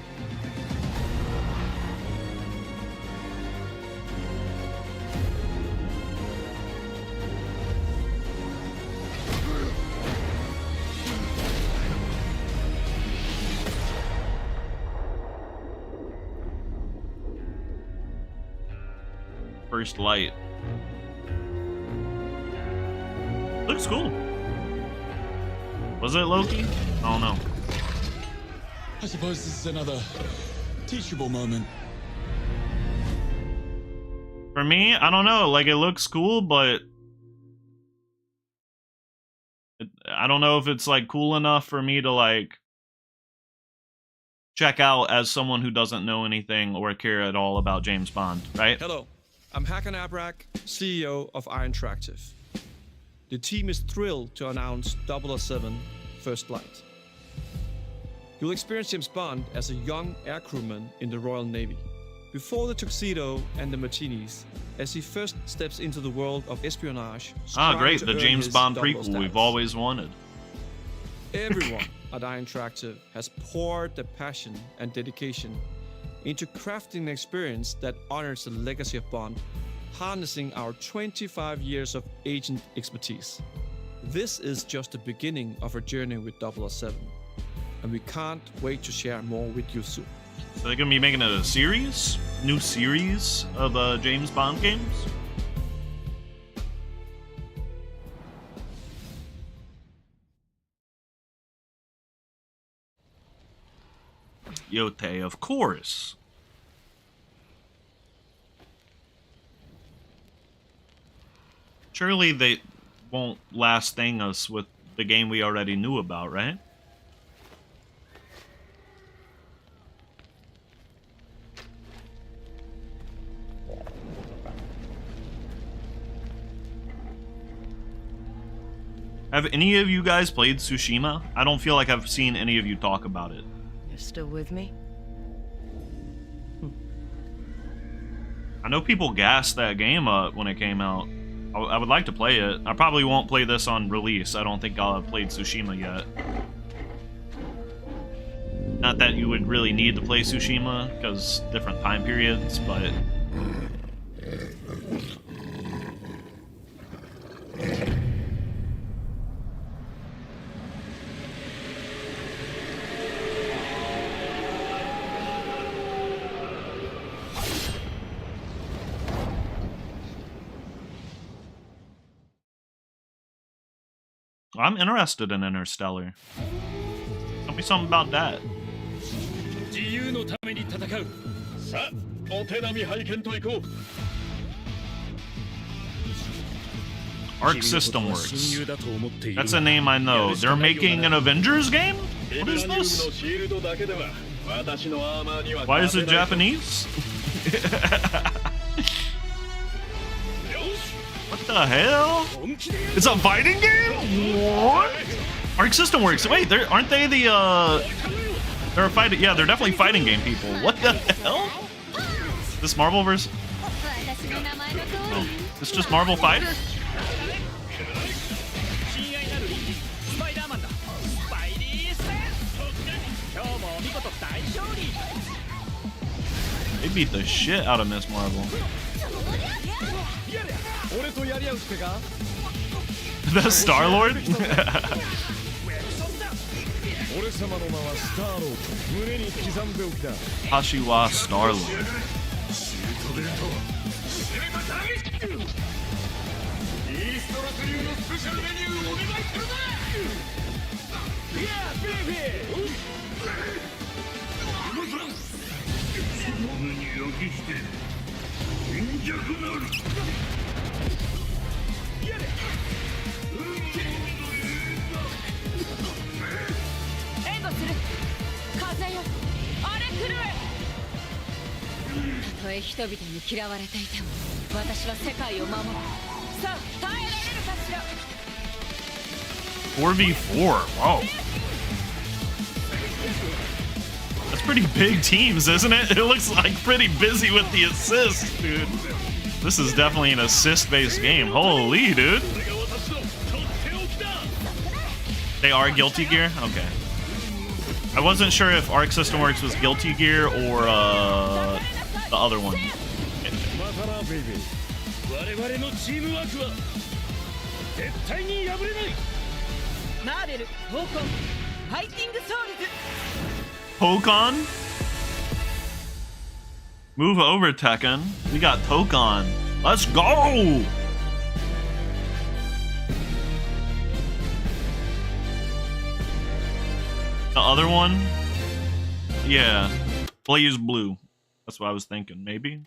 First light. Looks cool. Was it Loki? I don't know. I suppose this is another teachable moment. For me, I don't know. Like, it looks cool, but I don't know if it's like cool enough for me to like check out as someone who doesn't know anything or care at all about James Bond, right? Hello, I'm Hakan Abrak, CEO of Interactive. the team is thrilled to announce 007 First Flight. You'll experience James Bond as a young air crewman in the Royal Navy. Before the tuxedo and the martinis, as he first steps into the world of espionage. Great, the James Bond prequel we've always wanted. Everyone at IO Interactive has poured their passion and dedication into crafting an experience that honors the legacy of Bond, harnessing our 25 years of agent expertise. This is just the beginning of our journey with 007, and we can't wait to share more with you soon. So they're gonna be making a series? New series of James Bond games? Yote, of course. Surely they won't last thing us with the game we already knew about, right? Have any of you guys played Tsushima? I don't feel like I've seen any of you talk about it. You're still with me? I know people gassed that game up when it came out. I would like to play it. I probably won't play this on release. I don't think I'll have played Tsushima yet. Not that you would really need to play Tsushima, because different time periods, but... I'm interested in Interstellar. Tell me something about that. Arc System Works. That's a name I know. They're making an Avengers game? What is this? Why is it Japanese? What the hell? It's a fighting game? What? Arc System Works. Wait, aren't they the they're fighting? Yeah, they're definitely fighting game people. What the hell? This Marvel versus? Oh, it's just Marvel Fighter? They beat the shit out of Miss Marvel. The Star-Lord? Hashiwa Star-Lord. "4v4, whoa. That's pretty big teams, isn't it? It looks like pretty busy with the assists, dude. This is definitely an assist-based game. Holy, dude. They are Guilty Gear? Okay. I wasn't sure if Arc System Works was Guilty Gear or the other one. Pokon? Move over, Tekken. We got Pokon. Let's go! The other one? Yeah. Blaze Blue. That's what I was thinking, maybe?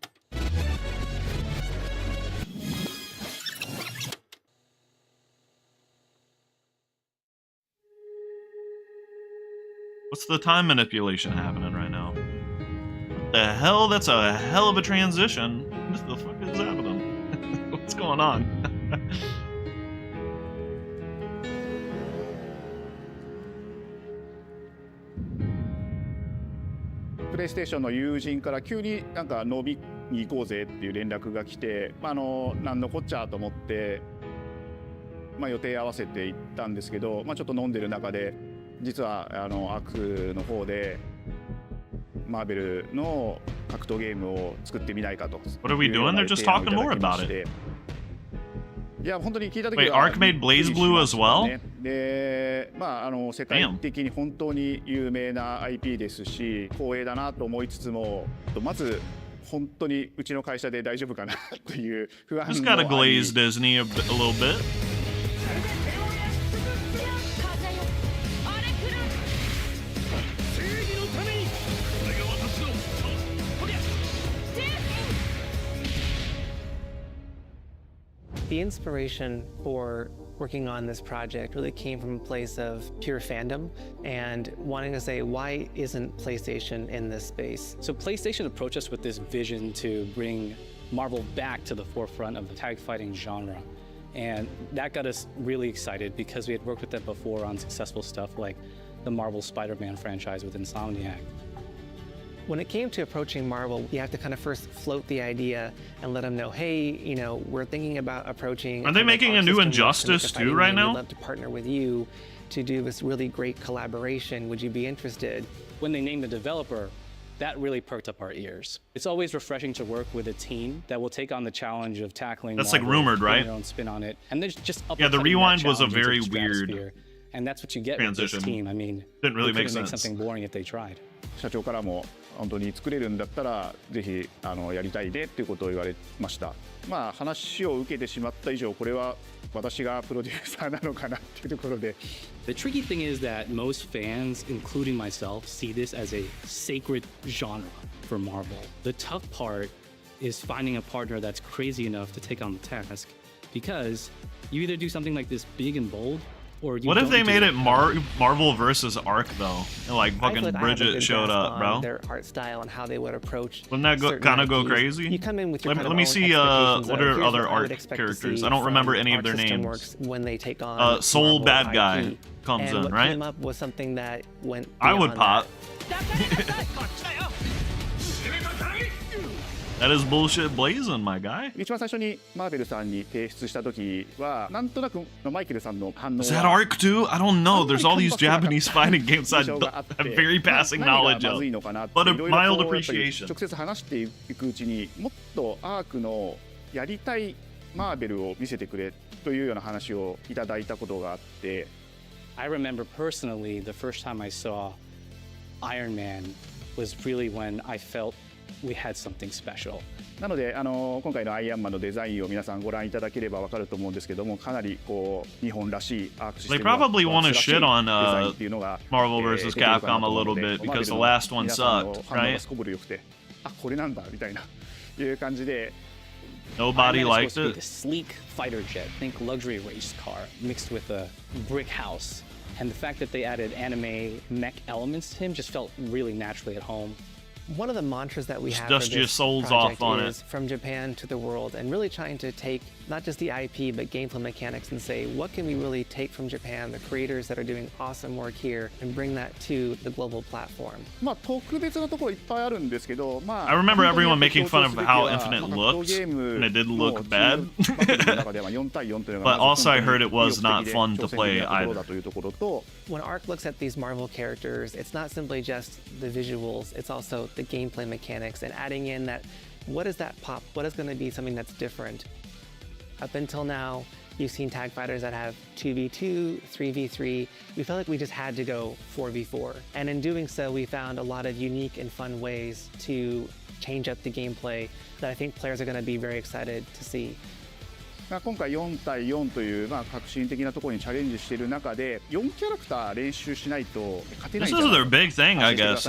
What's the time manipulation happening right now? What the hell? That's a hell of a transition. What the fuck is happening? What's going on? イステーションの友人から急になんか飲みに行こうぜっていう連絡が来て、なんのこっちゃと思って、予定合わせて行ったんですけど、ちょっと飲んでる中で実はアークの方でマーベルの格闘ゲームを作ってみないかと。What are we doing? They're just talking more about it. いや本当に聞いた時 Wait, は Ark made Blaze Blue as well? で、世界的に本当に有名な IP ですし、光栄だなと思いつつも、まず本当にうちの会社で大丈夫かなという不安 Just も gotta glaze Disney a little bit. The inspiration for working on this project really came from a place of pure fandom and wanting to say, why isn't PlayStation in this space? So PlayStation approached us with this vision to bring Marvel back to the forefront of the tag fighting genre. And that got us really excited because we had worked with them before on successful stuff like the Marvel Spider-Man franchise with Insomniac. When it came to approaching Marvel, you have to kind of first float the idea and let them know, hey, you know, we're thinking about approaching... Are they making a new Injustice too right now? We'd love to partner with you to do this really great collaboration. Would you be interested? When they named the developer, that really perked up our ears. It's always refreshing to work with a team that will take on the challenge of tackling That's Marvel, like rumored, right? Their own spin on it, and then just yeah, the rewind was a very weird transition. And that's what you get transition. with this team. I mean, didn't really they make couldn't sense. make something boring if they tried. 社長からも本当に作れるんだったらぜひやりたいねっていうことを言われました。話を受けてしまった以上これは私がプロデューサーなのかなっていうところで。The tricky thing is that most fans, including myself, see this as a sacred genre for Marvel. The tough part is finding a partner that's crazy enough to take on the task, because you either do something like this big and bold, or you What if don't they do made it Marvel versus Ark though? And like fucking Bridget showed up, bro. Their art style and how they would approach. Wouldn't that kind of go crazy? You come in with your let me see what are other Ark characters. I don't remember any of their names. When they take on Soul Marvel Bad Guy IP. comes And in, what right? Came up was something that went. I would beyond pop. That is bullshit blazing, my guy. 一番最初にマーベルさんに提出した時はなんとなくマイケルさんの反応は Is that Ark too? I don't know. There's all these Japanese fighting games I have very passing knowledge of, but a mild appreciation. 直接話していくうちにもっとアークのやりたいマーベルを見せてくれというような話をいただいたことがあって。I remember personally the first time I saw Iron Man was really when I felt we had something special. なので今回のアイアンマンのデザインを皆さんご覧いただければわかると思うんですけども、かなりこう日本らしいアークシステム They probably want to shit on Marvel vs. Capcom a little bit because the last one sucked, right? あ、これなんだみたいないう感じで。Nobody liked it. The sleek fighter jet, think luxury race car mixed with a brick house, and the fact that they added anime mech elements to him just felt really naturally at home. One of the mantras that we have dust for your this souls project off on is from Japan to the world, and really trying to take not just the IP but gameplay mechanics and say, what can we really take from Japan, the creators that are doing awesome work here, and bring that to the global platform. 特別なところいっぱいあるんですけど、I remember everyone making fun of how Infinite looked, and it did look bad. But also I heard it was not fun to play either. When Ark looks at these Marvel characters, it's not simply just the visuals, it's also the gameplay mechanics and adding in that, what is that pop? What is going to be something that's different? Up until now, you've seen tag fighters that have 2v2, 3v3. We felt like we just had to go 4v4. And in doing so, we found a lot of unique and fun ways to change up the gameplay that I think players are going to be very excited to see. 今回4対4という革新的なところにチャレンジしている中で4キャラクター練習しないと勝てないんじゃないか。 This is their big thing, I guess.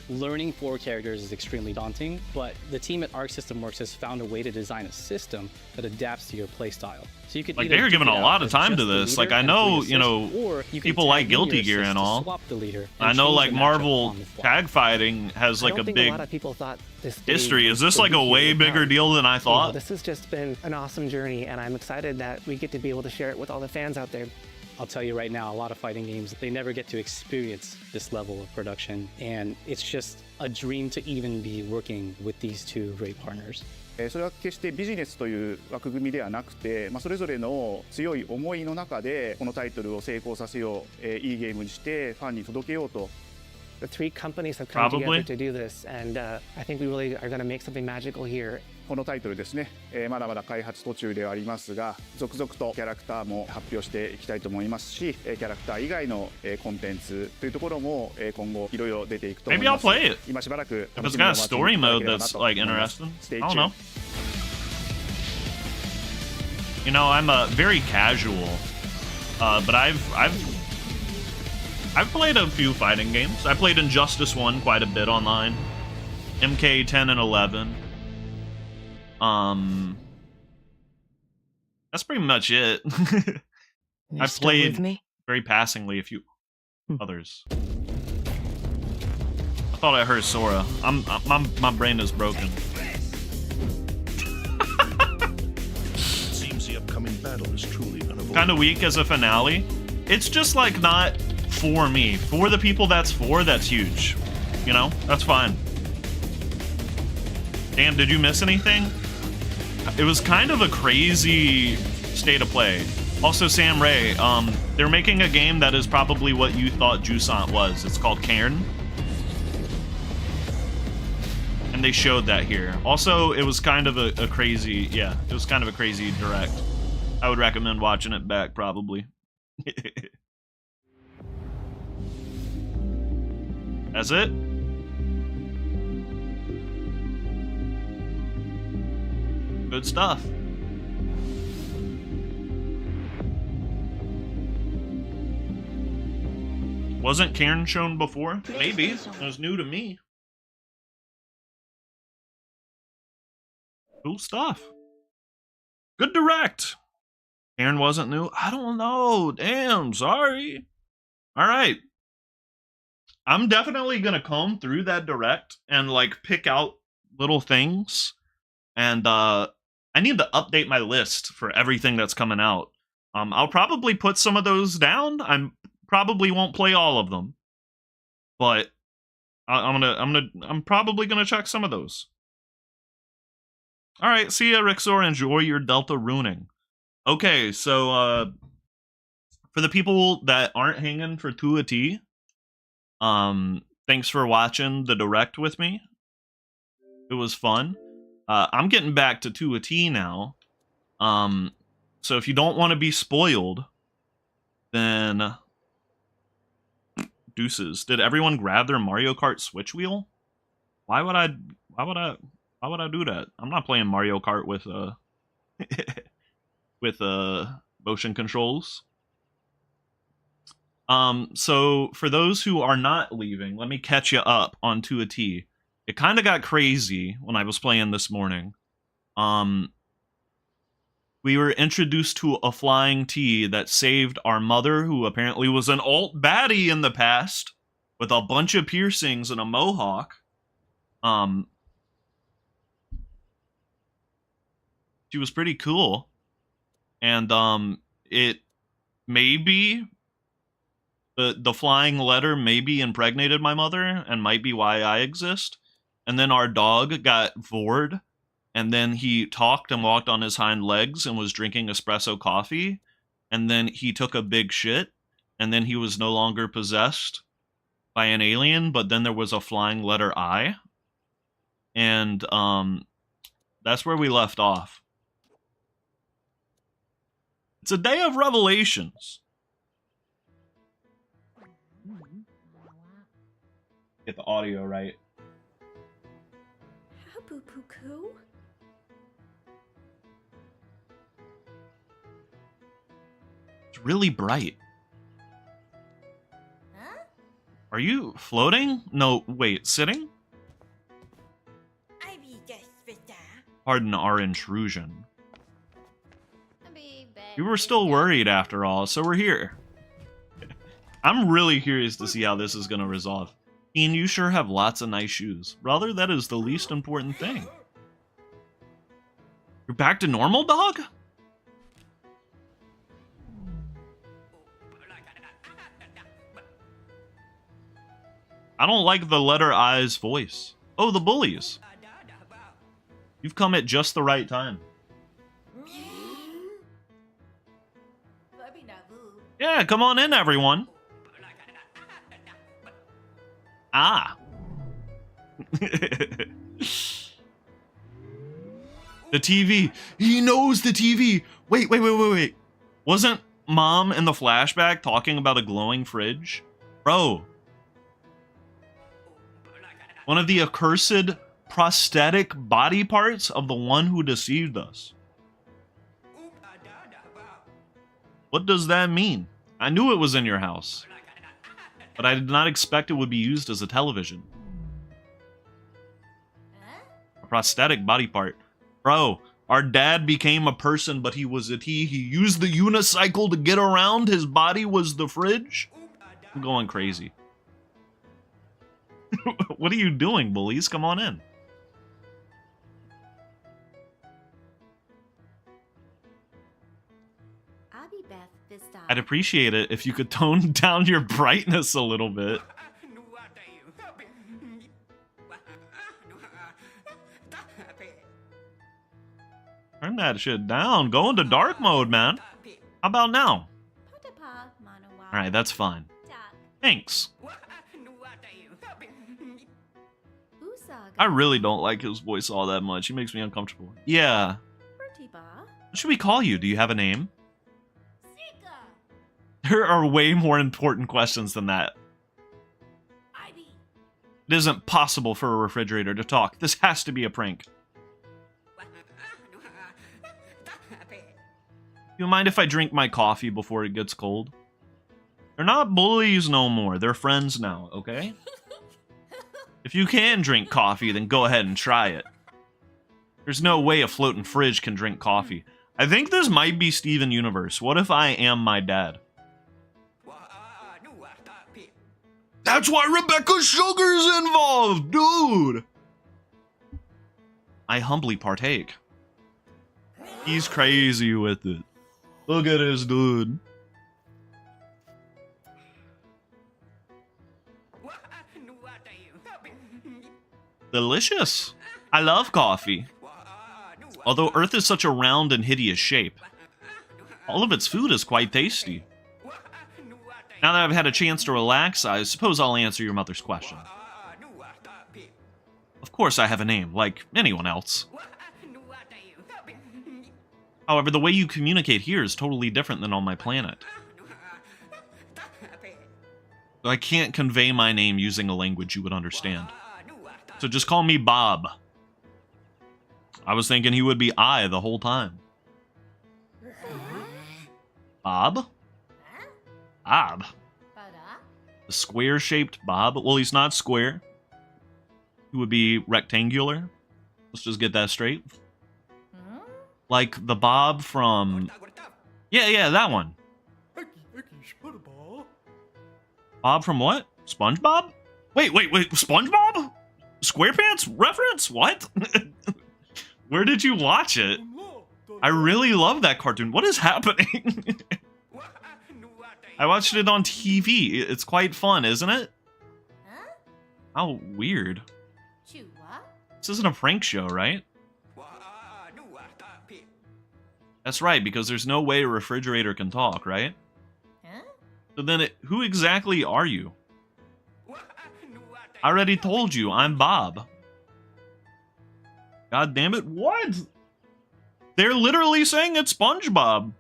Learning 4 characters is extremely daunting, but the team at Arc System Works has found a way to design a system that adapts to your playstyle. So you could like they're giving a lot of time to this. Like I know, you know, people like Guilty Gear and all. I know like Marvel tag fighting has like a big history. Is this like a way bigger deal than I thought? This has just been an awesome journey, and I'm excited that we get to be able to share it with all the fans out there. I'll tell you right now, a lot of fighting games, they never get to experience this level of production, and it's just a dream to even be working with these two great partners. それは決してビジネスという枠組みではなくて、それぞれの強い思いの中でこのタイトルを成功させよう、いいゲームにしてファンに届けようと。The three companies have come together to do this, and I think we really are going to make something magical here. このタイトルですね、まだまだ開発途中ではありますが、続々とキャラクターも発表していきたいと思いますし、キャラクター以外のコンテンツというところも今後いろいろ出ていくと思います。Maybe I'll play it. 今しばらく If it's got a story mode that's like interesting. I don't know. You know, I'm very casual, but I've played a few fighting games. I played Injustice 1 quite a bit online. MK 10 and 11. That's pretty much it. I've played very passingly a few others. I thought I heard Sora. My brain is broken. Seems the upcoming battle is truly unavoidable. Kind of weak as a finale. It's just like not for me. For the people that's huge. You know, that's fine. Damn, did you miss anything? It was kind of a crazy state of play. Also, Sam Ray, they're making a game that is probably what you thought Jusant was. It's called Cairn. And they showed that here. Also, it was kind of a crazy, yeah, it was kind of a crazy direct. I would recommend watching it back, probably. That's it? Good stuff. Wasn't Cairn shown before? Maybe. It was new to me. Cool stuff. Good direct. Cairn wasn't new? I don't know. Damn, sorry. Alright. I'm definitely gonna comb through that direct and like pick out little things. And I need to update my list for everything that's coming out. I'll probably put some of those down. I probably won't play all of them, but I'm probably gonna check some of those. All right, see ya, Rixor. Enjoy your Delta runing. Okay, so for the people that aren't hanging for 2 thanks for watching the direct with me. It was fun. I'm getting back to 2 now. So if you don't want to be spoiled, then deuces. Did everyone grab their Mario Kart Switch wheel? Why would I do that? I'm not playing Mario Kart with with motion controls. So for those who are not leaving, let me catch you up on 2 It kind of got crazy when I was playing this morning. We were introduced to a flying T that saved our mother, who apparently was an alt baddie in the past, with a bunch of piercings and a mohawk. She was pretty cool. And it maybe the flying letter maybe impregnated my mother and might be why I exist. And then our dog got vored, and then he talked and walked on his hind legs and was drinking espresso coffee, and then he took a big shit, and then he was no longer possessed by an alien, but then there was a flying letter I, and that's where we left off. It's a day of revelations. Get the audio right. Poo-poo-coo? It's really bright. Huh? Are you floating? No, wait, sitting? Pardon our intrusion. You were still worried after all, so we're here. I'm really curious to see how this is going to resolve. Ian, you sure have lots of nice shoes. Brother, that is the least important thing. You're back to normal, dog? I don't like the letter I's voice. Oh, the bullies. You've come at just the right time. Yeah, come on in, everyone. Ah. The TV. He knows the TV. Wait. Wasn't Mom in the flashback talking about a glowing fridge? Bro. One of the accursed prosthetic body parts of the one who deceived us. What does that mean? I knew it was in your house, but I did not expect it would be used as a television. A prosthetic body part. Bro, our dad became a person, but he was a T. He used the unicycle to get around. His body was the fridge. I'm going crazy. What are you doing, bullies? Come on in. I'd appreciate it if you could tone down your brightness a little bit. Turn that shit down. Go into dark mode, man. How about now? Alright, that's fine. Thanks. I really don't like his voice all that much. He makes me uncomfortable. Yeah. What should we call you? Do you have a name? There are way more important questions than that. It isn't possible for a refrigerator to talk. This has to be a prank. You mind if I drink my coffee before it gets cold? They're not bullies no more. They're friends now, okay? If you can drink coffee, then go ahead and try it. There's no way a floating fridge can drink coffee. I think this might be Steven Universe. What if I am my dad? That's why Rebecca Sugar's involved, dude! I humbly partake. He's crazy with it. Look at this dude. Delicious. I love coffee. Although Earth is such a round and hideous shape, all of its food is quite tasty. Now that I've had a chance to relax, I suppose I'll answer your mother's question. Of course I have a name, like anyone else. However, the way you communicate here is totally different than on my planet. I can't convey my name using a language you would understand. So just call me Bob. I was thinking he would be I the whole time. Bob? Bob? A square-shaped Bob? Well, he's not square. He would be rectangular. Let's just get that straight. Like the Bob from... Yeah, that one. Bob from what? SpongeBob? Wait, SpongeBob? SquarePants reference? What? Where did you watch it? I really love that cartoon. What is happening? I watched it on TV. It's quite fun, isn't it? How weird. This isn't a prank show, right? That's right, because there's no way a refrigerator can talk, right? So then, who exactly are you? I already told you, I'm Bob. God damn it, what? They're literally saying it's SpongeBob.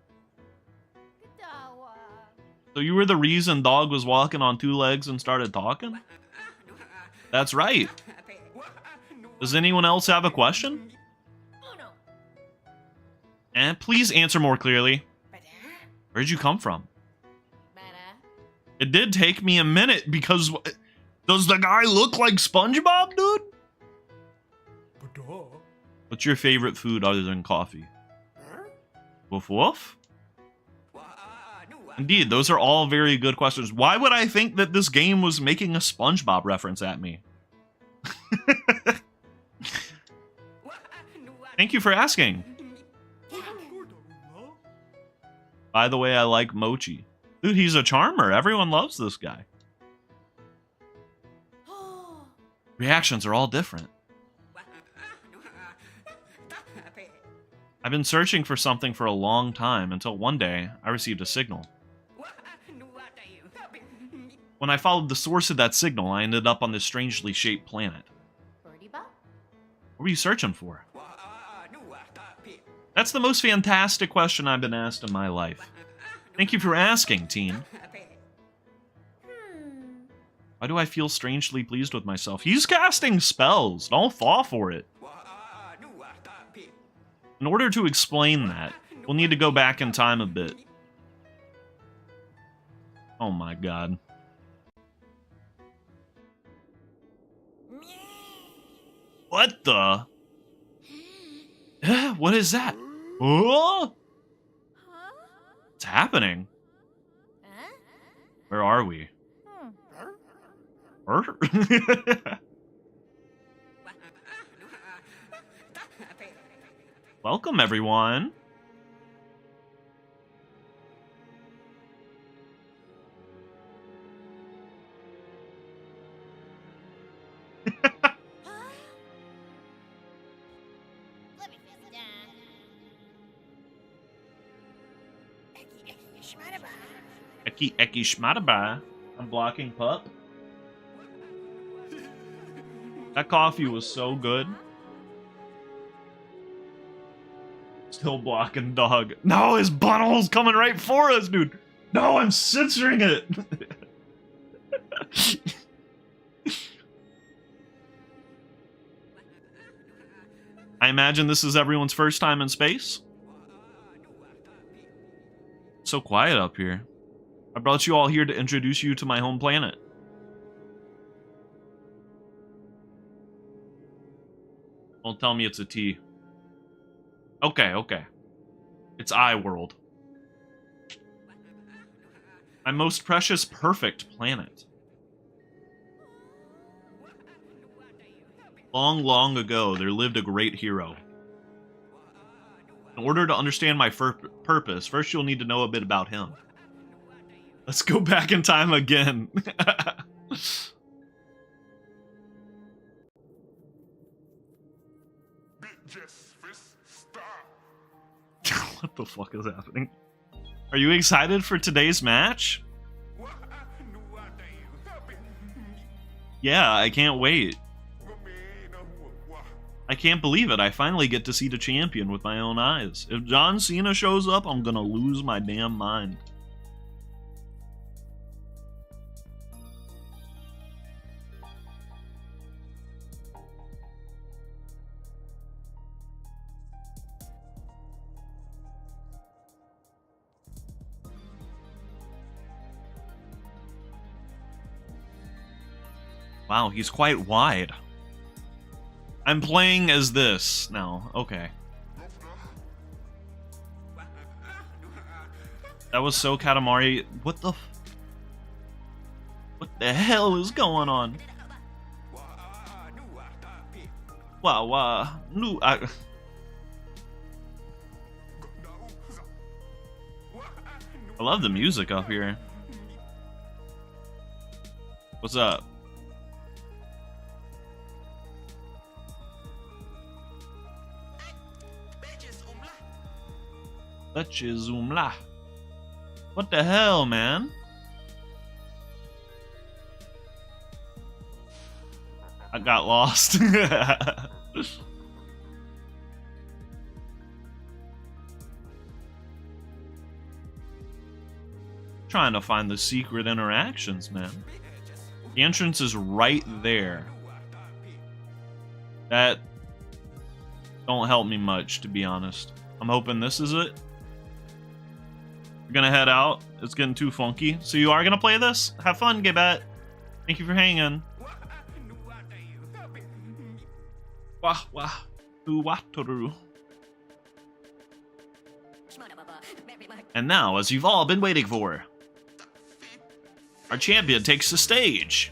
So you were the reason Dog was walking on two legs and started talking? That's right. Does anyone else have a question? And please answer more clearly. Where'd you come from? It did take me a minute because... Does the guy look like SpongeBob, dude? What's your favorite food other than coffee? Woof woof? Indeed, those are all very good questions. Why would I think that this game was making a SpongeBob reference at me? Thank you for asking. By the way, I like Mochi. Dude, he's a charmer. Everyone loves this guy. Reactions are all different. I've been searching for something for a long time until one day I received a signal. When I followed the source of that signal, I ended up on this strangely shaped planet. What were you searching for? That's the most fantastic question I've been asked in my life. Thank you for asking, teen. Why do I feel strangely pleased with myself? He's casting spells. Don't fall for it. In order to explain that, we'll need to go back in time a bit. Oh my god. What the? What is that? Oh! What's happening? Where are we? Welcome, everyone. Eki Shmadaba. I'm blocking pup. That coffee was so good. Still blocking dog. No, his butthole's coming right for us, dude. No, I'm censoring it. I imagine this is everyone's first time in space. So quiet up here. I brought you all here to introduce you to my home planet. Don't tell me it's a T. Okay, okay. It's I-World. My most precious, perfect planet. Long, long ago, there lived a great hero. In order to understand my purpose, first you'll need to know a bit about him. Let's go back in time again. What the fuck is happening? Are you excited for today's match? Yeah, I can't wait. I can't believe it. I finally get to see the champion with my own eyes. If John Cena shows up, I'm gonna lose my damn mind. Wow, he's quite wide. I'm playing as this now. Okay. That was so Katamari. What the hell is going on? Wow, no, I love the music up here. What's up? What the hell, man? I got lost. Trying to find the secret interactions, man. The entrance is right there. That don't help me much, to be honest. I'm hoping this is it. We're gonna head out. It's getting too funky. So you are gonna play this? Have fun, Gebet. Thank you for hanging. And now, as you've all been waiting for, our champion takes the stage.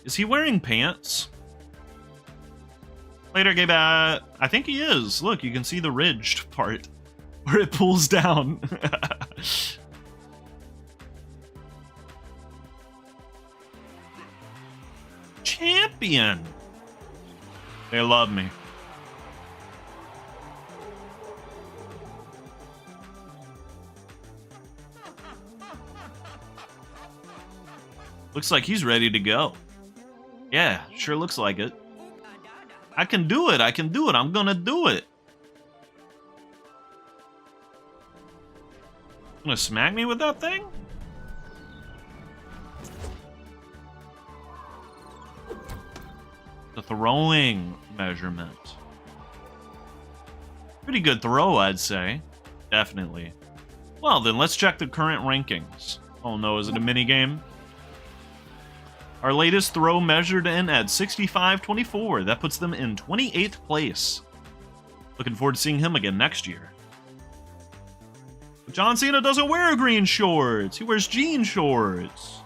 Is he wearing pants? Later, Gebet. I think he is. Look, you can see the ridged part. Where it pulls down. Champion! They love me. Looks like he's ready to go. Yeah, sure looks like it. I can do it, I can do it, I'm gonna do it. Gonna smack me with that thing? The throwing measurement. Pretty good throw, I'd say. Definitely. Well, then let's check the current rankings. Oh no, is it a minigame? Our latest throw measured in at 65.24. That puts them in 28th place. Looking forward to seeing him again next year. But John Cena doesn't wear green shorts. He wears jean shorts.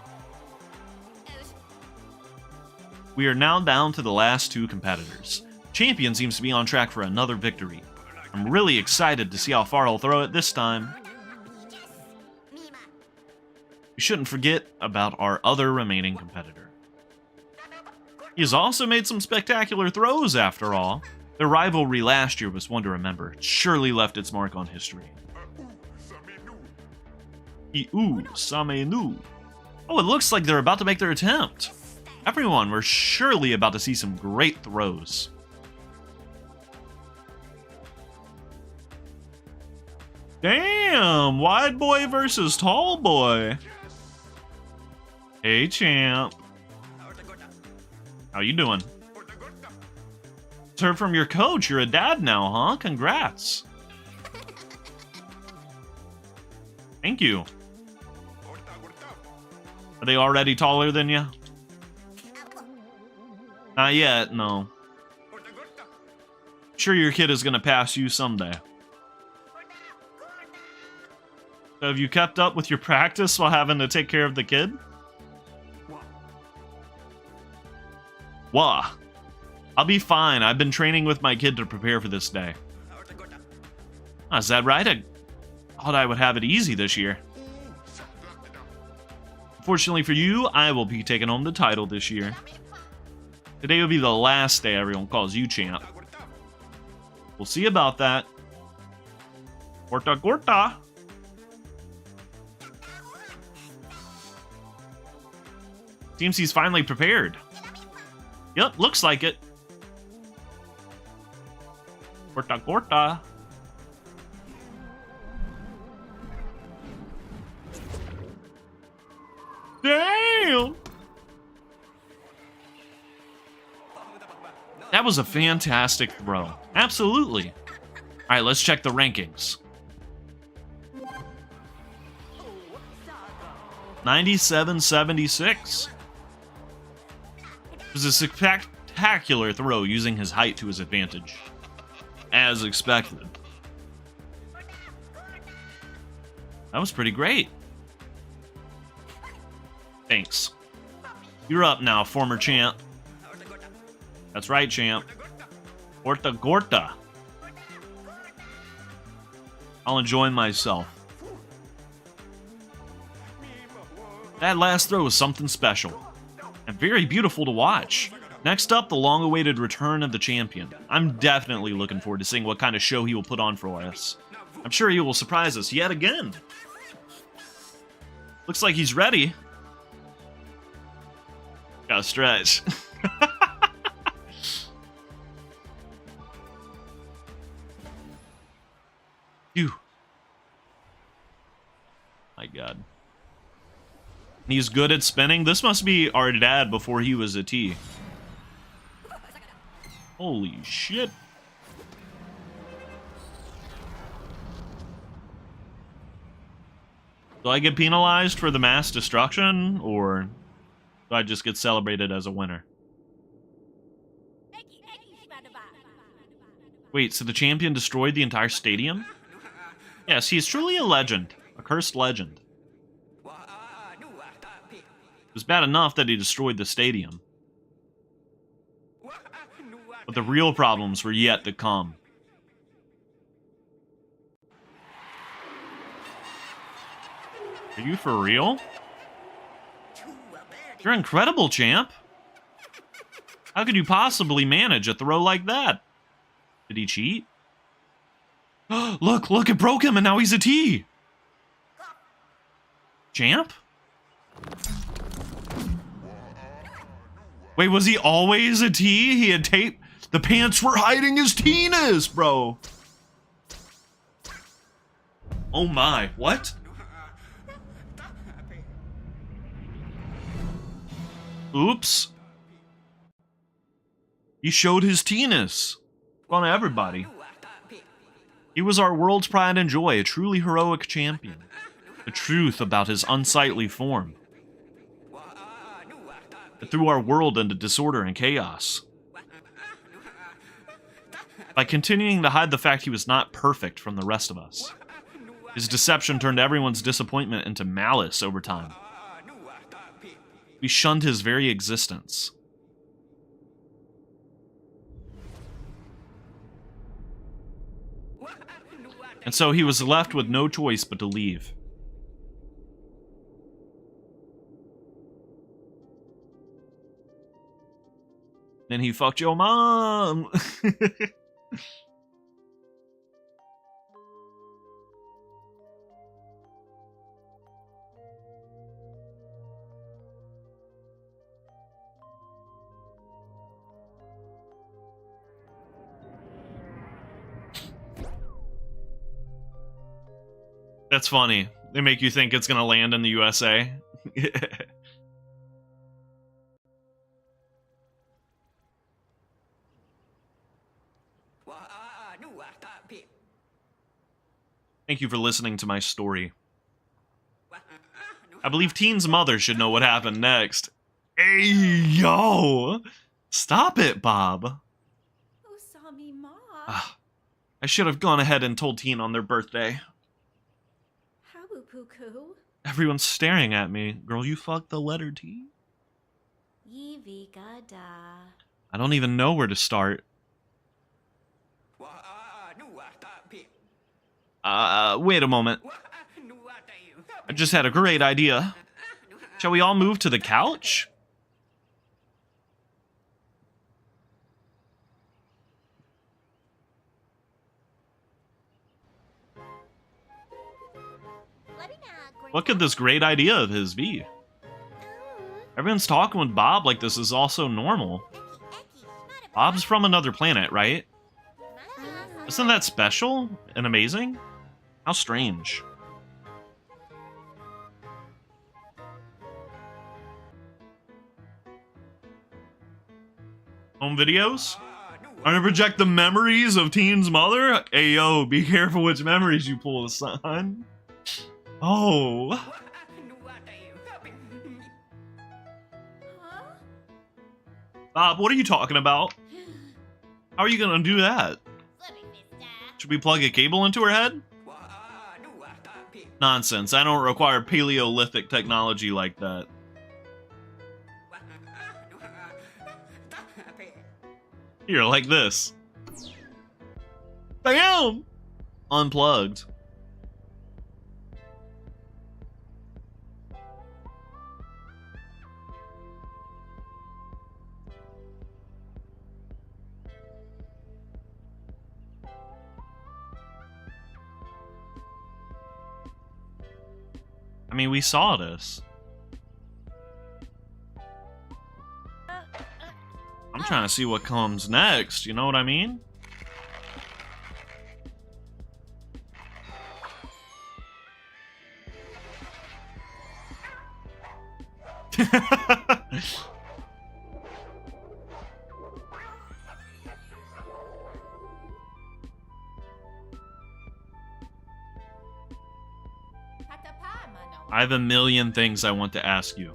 We are now down to the last two competitors. Champion seems to be on track for another victory. I'm really excited to see how far he'll throw it this time. We shouldn't forget about our other remaining competitor. He has also made some spectacular throws after all. Their rivalry last year was one to remember. It surely left its mark on history. Samenu. Oh, it looks like they're about to make their attempt. Everyone, we're surely about to see some great throws. Damn! Wide boy versus tall boy. Hey, champ. How you doing? Heard from your coach. You're a dad now, huh? Congrats. Thank you. Are they already taller than you? Not yet, no. Sure your kid is gonna pass you someday. So have you kept up with your practice while having to take care of the kid? Wah. I'll be fine. I've been training with my kid to prepare for this day. Oh, is that right? I thought I would have it easy this year. Fortunately for you, I will be taking home the title this year. Today will be the last day everyone calls you champ. We'll see about that. Gorta Gorta. Seems he's finally prepared. Yep, looks like it. Gorta Gorta. Damn! That was a fantastic throw. Absolutely. Alright, let's check the rankings. 97.76. It was a spectacular throw using his height to his advantage. As expected. That was pretty great. Thanks. You're up now, former champ. That's right, champ. Gorta Gorta. I'll enjoy myself. That last throw was something special. And very beautiful to watch. Next up, the long-awaited return of the champion. I'm definitely looking forward to seeing what kind of show he will put on for us. I'm sure he will surprise us yet again. Looks like he's ready. Gotta stretch. Phew. My God. He's good at spinning. This must be our dad before he was a T. Holy shit. Do I get penalized for the mass destruction, or do I just get celebrated as a winner? Wait, so the champion destroyed the entire stadium? Yes, he is truly a legend. A cursed legend. It was bad enough that he destroyed the stadium. But the real problems were yet to come. Are you for real? You're incredible, champ. How could you possibly manage a throw like that? Did he cheat? Look, it broke him and now he's a T. Champ? Wait, was he always a T? He had tape? The pants were hiding his T-ness, bro. Oh my, what? Oops. He showed his T-ness. On everybody. He was our world's pride and joy, a truly heroic champion. The truth about his unsightly form. It threw our world into disorder and chaos. By continuing to hide the fact he was not perfect from the rest of us. His deception turned everyone's disappointment into malice over time. We shunned his very existence. And so he was left with no choice but to leave. Then he fucked your mom. That's funny. They make you think it's gonna land in the USA. Thank you for listening to my story. I believe Teen's mother should know what happened next. Hey, yo! Stop it, Bob. I should have gone ahead and told Teen on their birthday. Everyone's staring at me. Girl, you fucked the letter T? I don't even know where to start. Wait a moment. I just had a great idea. Shall we all move to the couch? What could this great idea of his be? Everyone's talking with Bob like this is also normal. Bob's from another planet, right? Isn't that special and amazing? How strange. Home videos? I'm gonna project the memories of Teen's mother? Hey, yo, be careful which memories you pull, son. Oh. Bob, what are you talking about? How are you gonna do that? Should we plug a cable into her head? Nonsense, I don't require Paleolithic technology like that. Here, like this. Bam! Unplugged. I mean, we saw this. I'm trying to see what comes next, you know what I mean? I have a million things I want to ask you.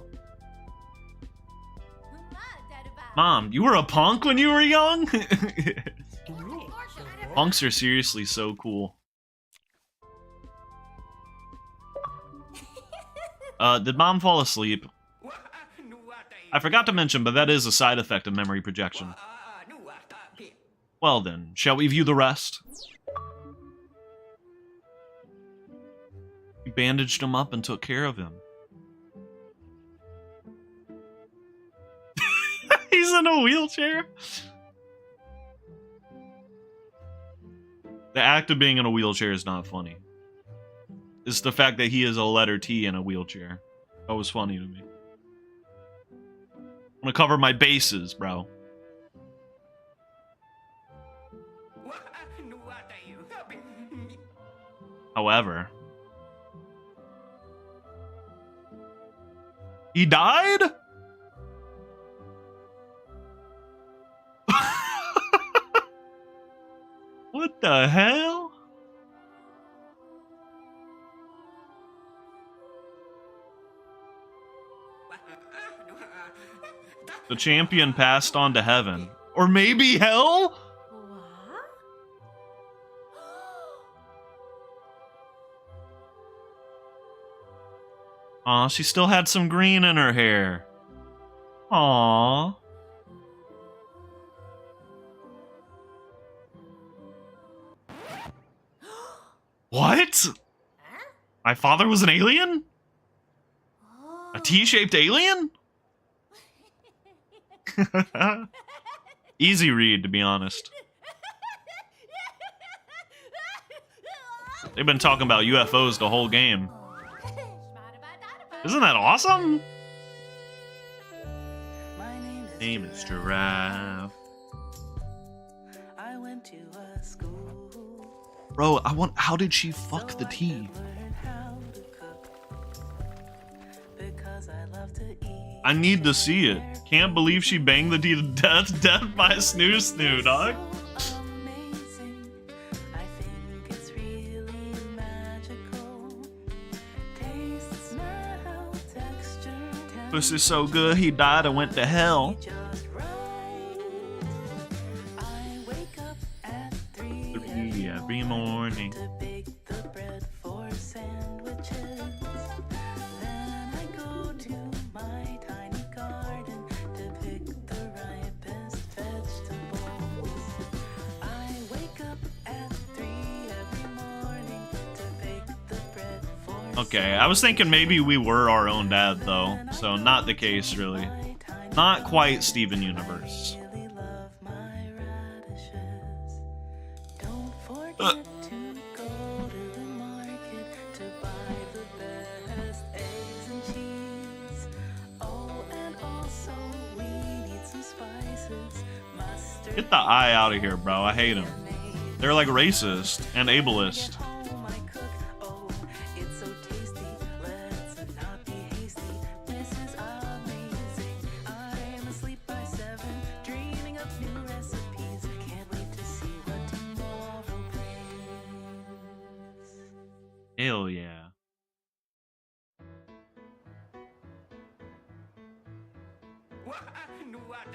Mom, you were a punk when you were young? Punks are seriously so cool. Did Mom fall asleep? I forgot to mention, but that is a side effect of memory projection. Well then, shall we view the rest? bandaged him up and took care of him. He's in a wheelchair? The act of being in a wheelchair is not funny. It's the fact that he is a letter T in a wheelchair. That was funny to me. I'm gonna cover my bases, bro. However, he died? What the hell? The champion passed on to heaven. Or maybe hell? Aw, she still had some green in her hair. Aww. What? My father was an alien? A T-shaped alien? Easy read, to be honest. They've been talking about UFOs the whole game. Isn't that awesome? Name is Giraffe. Bro, how did she fuck the tea? I need to see it. Can't believe she banged the tea to death. Death by snoo snoo, dog. Pussy's so good, he died and went to hell. 3 every morning. Okay, I was thinking maybe we were our own dad, though. So, not the case, really. Not quite Steven Universe. Get the eye out of here, bro. I hate them. They're like racist and ableist. Hell yeah.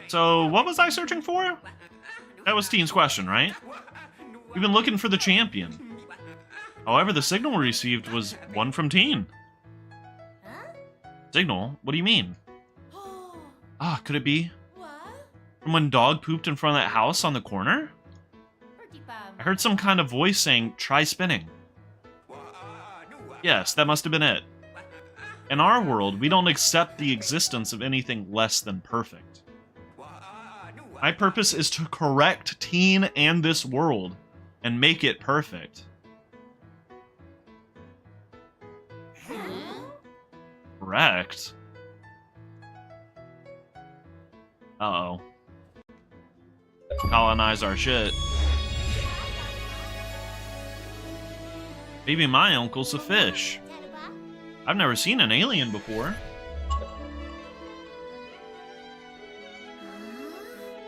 So, what was I searching for? That was Teen's question, right? We've been looking for the champion. However, the signal we received was one from Teen. Signal? What do you mean? Ah, could it be? From when Dog pooped in front of that house on the corner? I heard some kind of voice saying, try spinning. Yes, that must have been it. In our world, we don't accept the existence of anything less than perfect. My purpose is to correct Teen and this world, and make it perfect. Correct? Uh-oh. Colonize our shit. Maybe my uncle's a fish. I've never seen an alien before.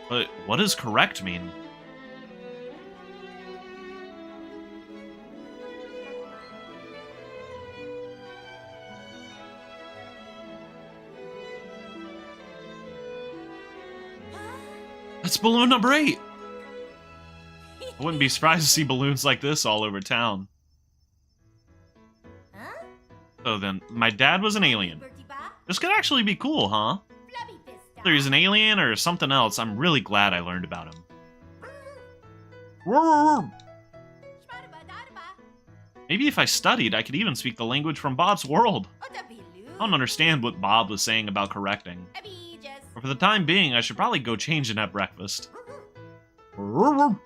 But what does correct mean? That's balloon number 8! I wouldn't be surprised to see balloons like this all over town. So then, my dad was an alien. This could actually be cool, huh? Whether he's an alien or something else, I'm really glad I learned about him. Maybe if I studied, I could even speak the language from Bob's world. I don't understand what Bob was saying about correcting. But for the time being, I should probably go change and have breakfast. Alright.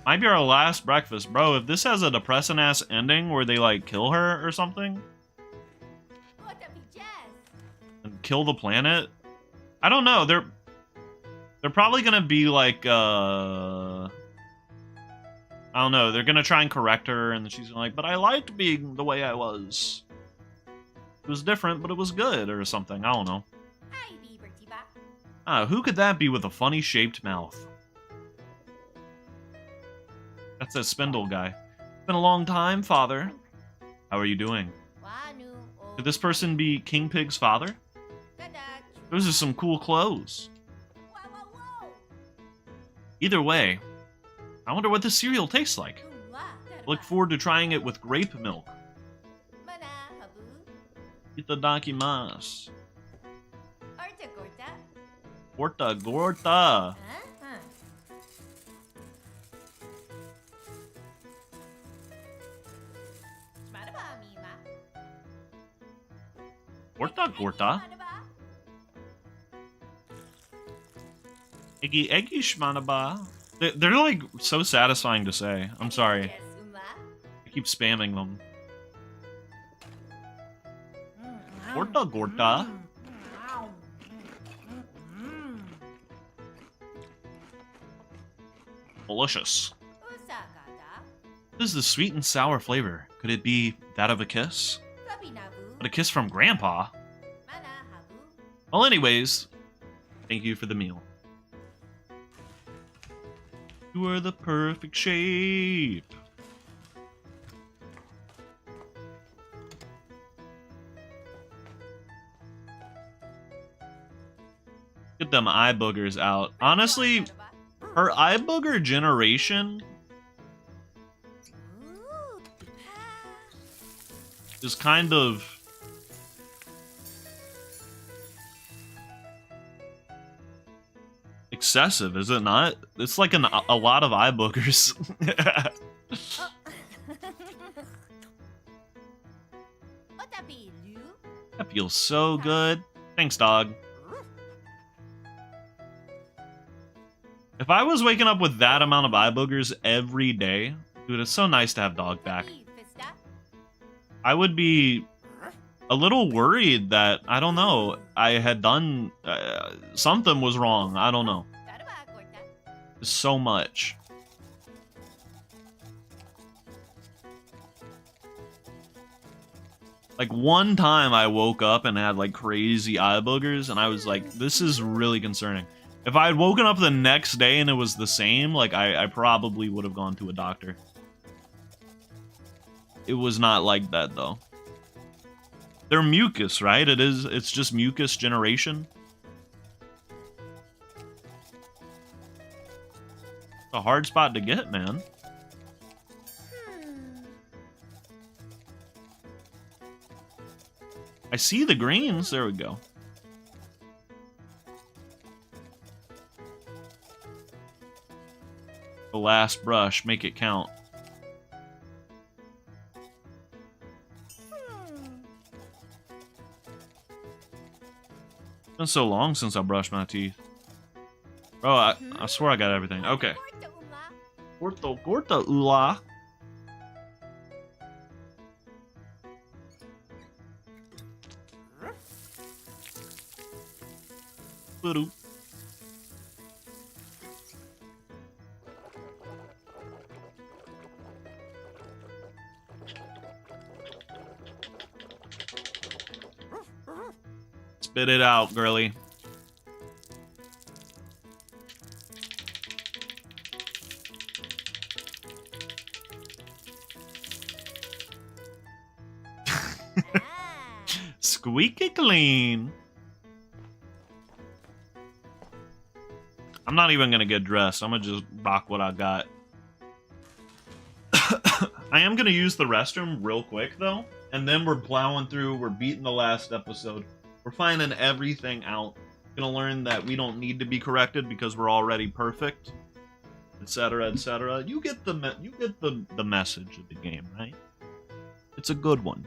Might be our last breakfast. Bro, if this has a depressing-ass ending where they, like, kill her or something... and kill the planet... I don't know, they're probably gonna be, like, I don't know, they're gonna try and correct her, and then she's like, but I liked being the way I was. It was different, but it was good, or something. I don't know. Who could that be with a funny-shaped mouth? That's that Spindle guy. Been a long time, father. How are you doing? Could this person be King Pig's father? Those are some cool clothes. Either way, I wonder what this cereal tastes like. Look forward to trying it with grape milk. Itadakimasu. Gorta, gorta. Gorta, gorta. Eggy, eggy, shmanaba. They're like so satisfying to say. I'm sorry. I keep spamming them. Gorta, gorta. Delicious. This is the sweet and sour flavor. Could it be that of a kiss? But a kiss from Grandpa? Well, anyways, thank you for the meal. You are the perfect shape. Get them eye boogers out. Honestly, her eye booger generation is kind of excessive, is it not? It's like a lot of eye boogers. That feels so good. Thanks, dog. If I was waking up with that amount of eye boogers every day, dude, it's so nice to have dog back. I would be a little worried that, I don't know, I had done, something was wrong. I don't know. So much. Like, one time I woke up and had, like, crazy eye boogers, and I was like, this is really concerning. If I had woken up the next day and it was the same, like, I probably would have gone to a doctor. It was not like that, though. They're mucus, right? It's just mucus generation. A hard spot to get, man. I see the greens. There we go. The last brush, make it count. It's been so long since I brushed my teeth. Bro, I swear I got everything. Okay. Gorta, gorta, ula. Boodoo. Spit it out, girly. Squeaky clean. I'm not even gonna get dressed. I'm gonna just rock what I got. I am gonna use the restroom real quick though, and then we're plowing through. We're beating the last episode. We're finding everything out. Gonna learn that we don't need to be corrected because we're already perfect. etc., etc. You get the message of the game, right? It's a good one.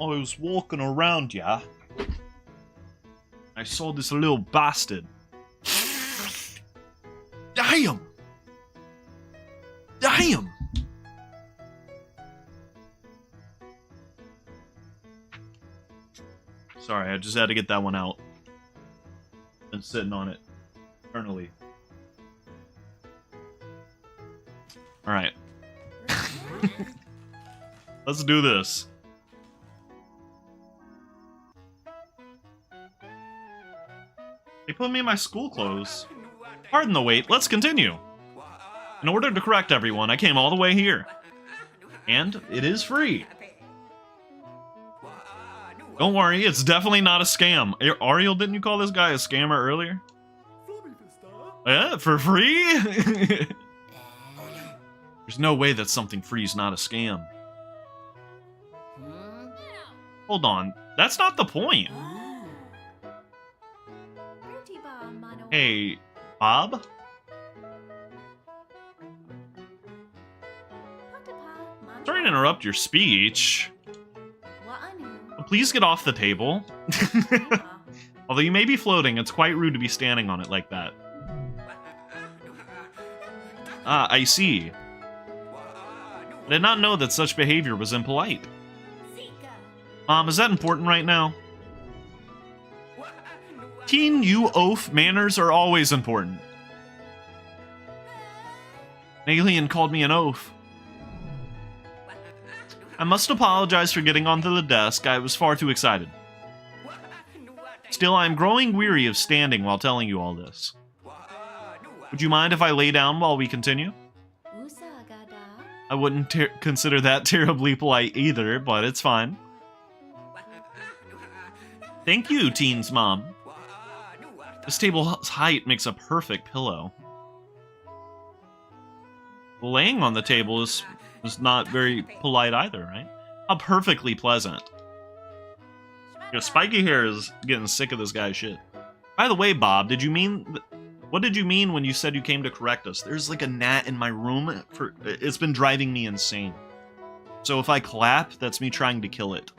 I was walking around, yeah. I saw this little bastard. Damn! Damn! Sorry, I just had to get that one out. Been sitting on it eternally. Alright. Let's do this. They put me in my school clothes. Pardon the wait, let's continue. In order to correct everyone, I came all the way here. And it is free. Don't worry, it's definitely not a scam. Ariel, didn't you call this guy a scammer earlier? Yeah, for free? There's no way that something free is not a scam. Hold on, that's not the point. Hey, Bob? Sorry to interrupt your speech. But please get off the table. Although you may be floating, it's quite rude to be standing on it like that. Ah, I see. I did not know that such behavior was impolite. Mom, is that important right now? Teen, you oaf, manners are always important. An alien called me an oaf. I must apologize for getting onto the desk. I was far too excited. Still, I am growing weary of standing while telling you all this. Would you mind if I lay down while we continue? I wouldn't consider that terribly polite either, but it's fine. Thank you, Teen's mom. This table's height makes a perfect pillow. Laying on the table is not very polite either, right? How perfectly pleasant. Your spiky hair is getting sick of this guy's shit. By the way, Bob, what did you mean when you said you came to correct us? There's like a gnat in my room. It's been driving me insane. So if I clap, that's me trying to kill it.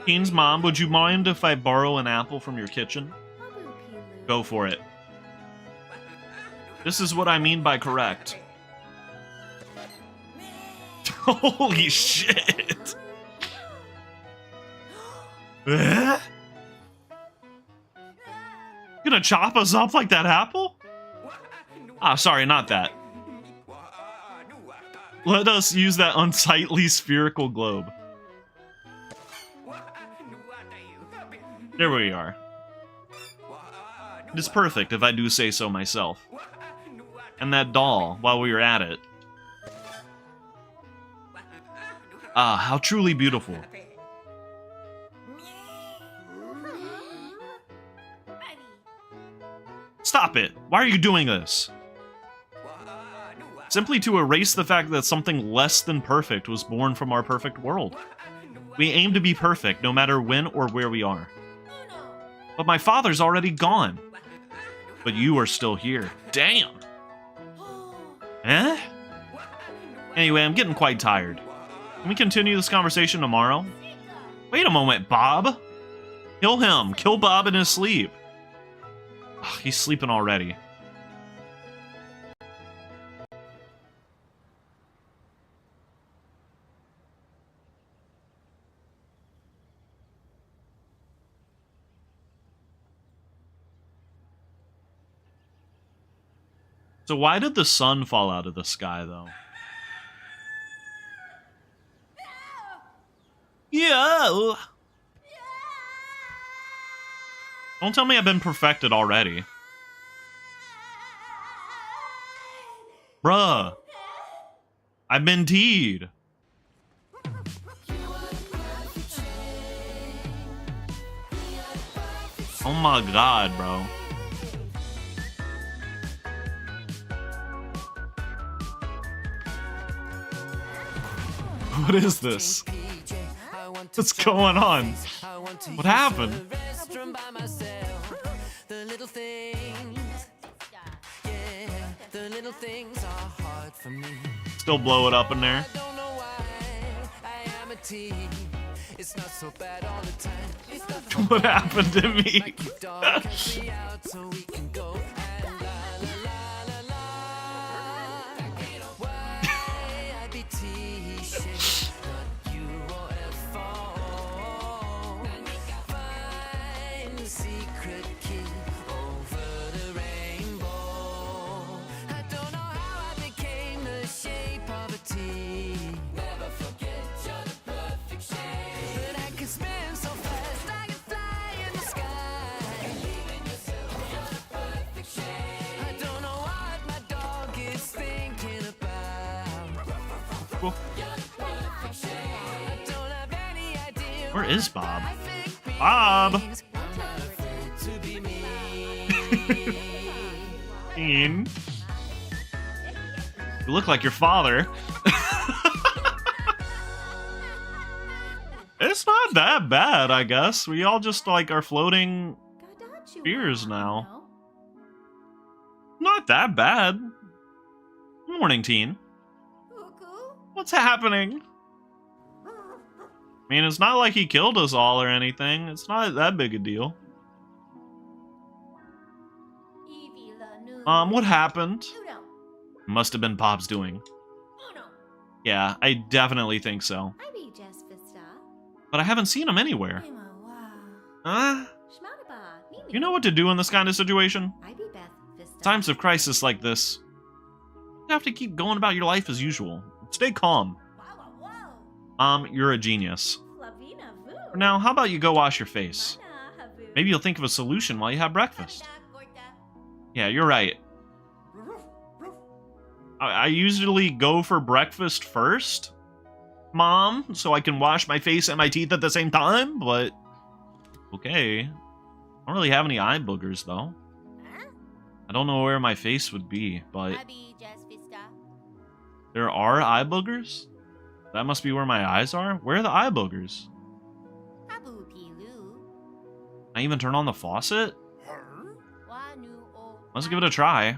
Keen's mom, would you mind if I borrow an apple from your kitchen? Go for it. This is what I mean by correct. Holy shit! Eh? Gonna chop us up like that apple? Ah, sorry, not that. Let us use that unsightly spherical globe. There we are. It's perfect, if I do say so myself. And that doll, while we were at it. Ah, how truly beautiful. Stop it! Why are you doing this? Simply to erase the fact that something less than perfect was born from our perfect world. We aim to be perfect, no matter when or where we are. But my father's already gone. But you are still here. Damn! Eh? Anyway, I'm getting quite tired. Can we continue this conversation tomorrow? Wait a moment, Bob! Kill him! Kill Bob in his sleep! Ugh, he's sleeping already. So why did the sun fall out of the sky, though? Yeah. Don't tell me I've been perfected already. Bruh. I've been teed. Oh my god, bro. What is this? What's going on? What happened? Still blow it up in there. What happened to me? Where is Bob? Bob! Dean. You look like your father. It's not that bad, I guess. We all just, like, are floating spheres now. Not that bad. Morning, teen. What's happening? I mean, it's not like he killed us all or anything. It's not that big a deal. What happened? Must have been Bob's doing. Yeah, I definitely think so. But I haven't seen him anywhere. You know what to do in this kind of situation? Times of crisis like this, you have to keep going about your life as usual. Stay calm. You're a genius. For now, how about you go wash your face? Maybe you'll think of a solution while you have breakfast. Yeah, you're right. I usually go for breakfast first, Mom, so I can wash my face and my teeth at the same time, but okay. I don't really have any eye boogers, though. I don't know where my face would be, but there are eye boogers? That must be where my eyes are? Where are the eye boogers? Can I even turn on the faucet? Let's give it a try.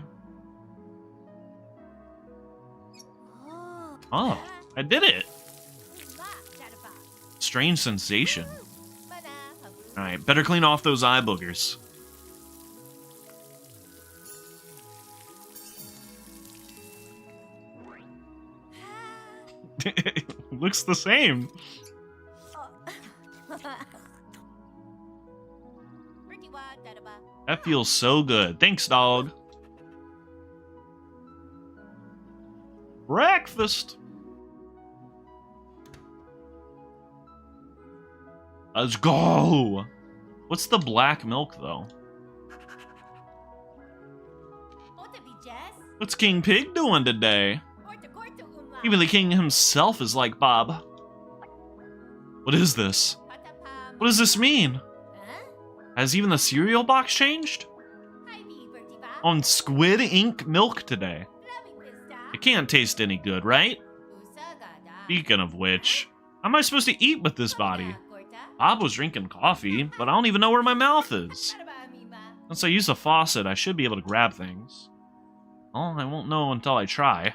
Oh, I did it! Strange sensation. Alright, better clean off those eye boogers. Looks the same. That feels so good. Thanks, dog. breakfast. Let's go. What's the black milk, though? What's King Pig doing today? Even the king himself is like Bob. What is this? What does this mean? Has even the cereal box changed? On Squid Ink milk today. It can't taste any good, right? Speaking of which, how am I supposed to eat with this body? Bob was drinking coffee, but I don't even know where my mouth is. Since I use a faucet, I should be able to grab things. Well, I won't know until I try.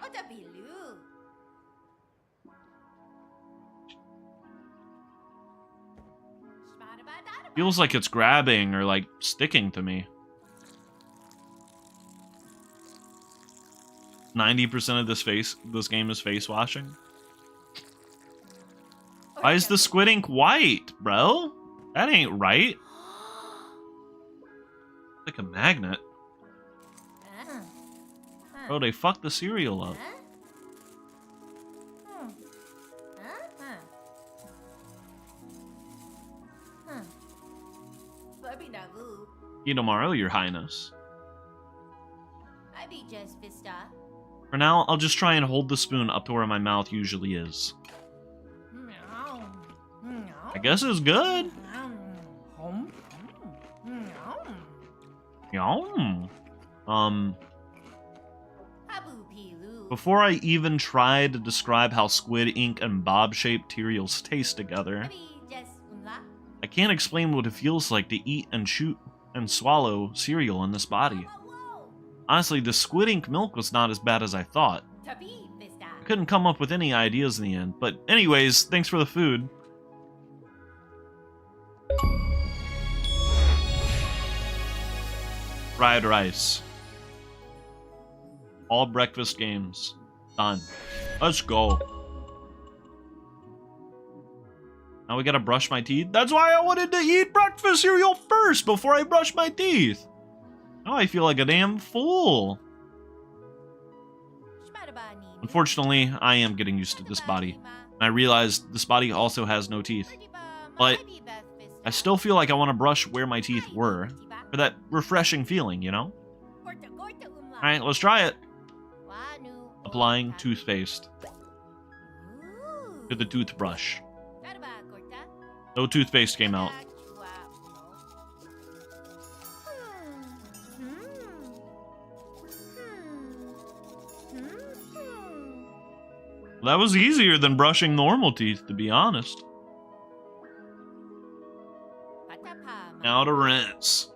Feels like it's grabbing or like sticking to me. 90% of this game is face washing. Why is the squid ink white, bro? That ain't right. Like a magnet. Bro, they fucked the cereal up. Tomorrow, Your Highness. For now, I'll just try and hold the spoon up to where my mouth usually is. I guess it's good. Yum. Before I even try to describe how squid ink and bob-shaped cereals taste together, I can't explain what it feels like to eat and chew and swallow cereal in this body. Honestly, the squid ink milk was not as bad as I thought. I couldn't come up with any ideas in the end, but anyways, thanks for the food. Fried rice. All breakfast games. Done. Let's go. Now we gotta brush my teeth. That's why I wanted to eat breakfast cereal first before I brush my teeth. Now I feel like a damn fool. Unfortunately, I am getting used to this body. And I realized this body also has no teeth. But I still feel like I want to brush where my teeth were. For that refreshing feeling, you know? Alright, let's try it. Applying toothpaste to the toothbrush. No toothpaste came out. That was easier than brushing normal teeth, to be honest. Now to rinse.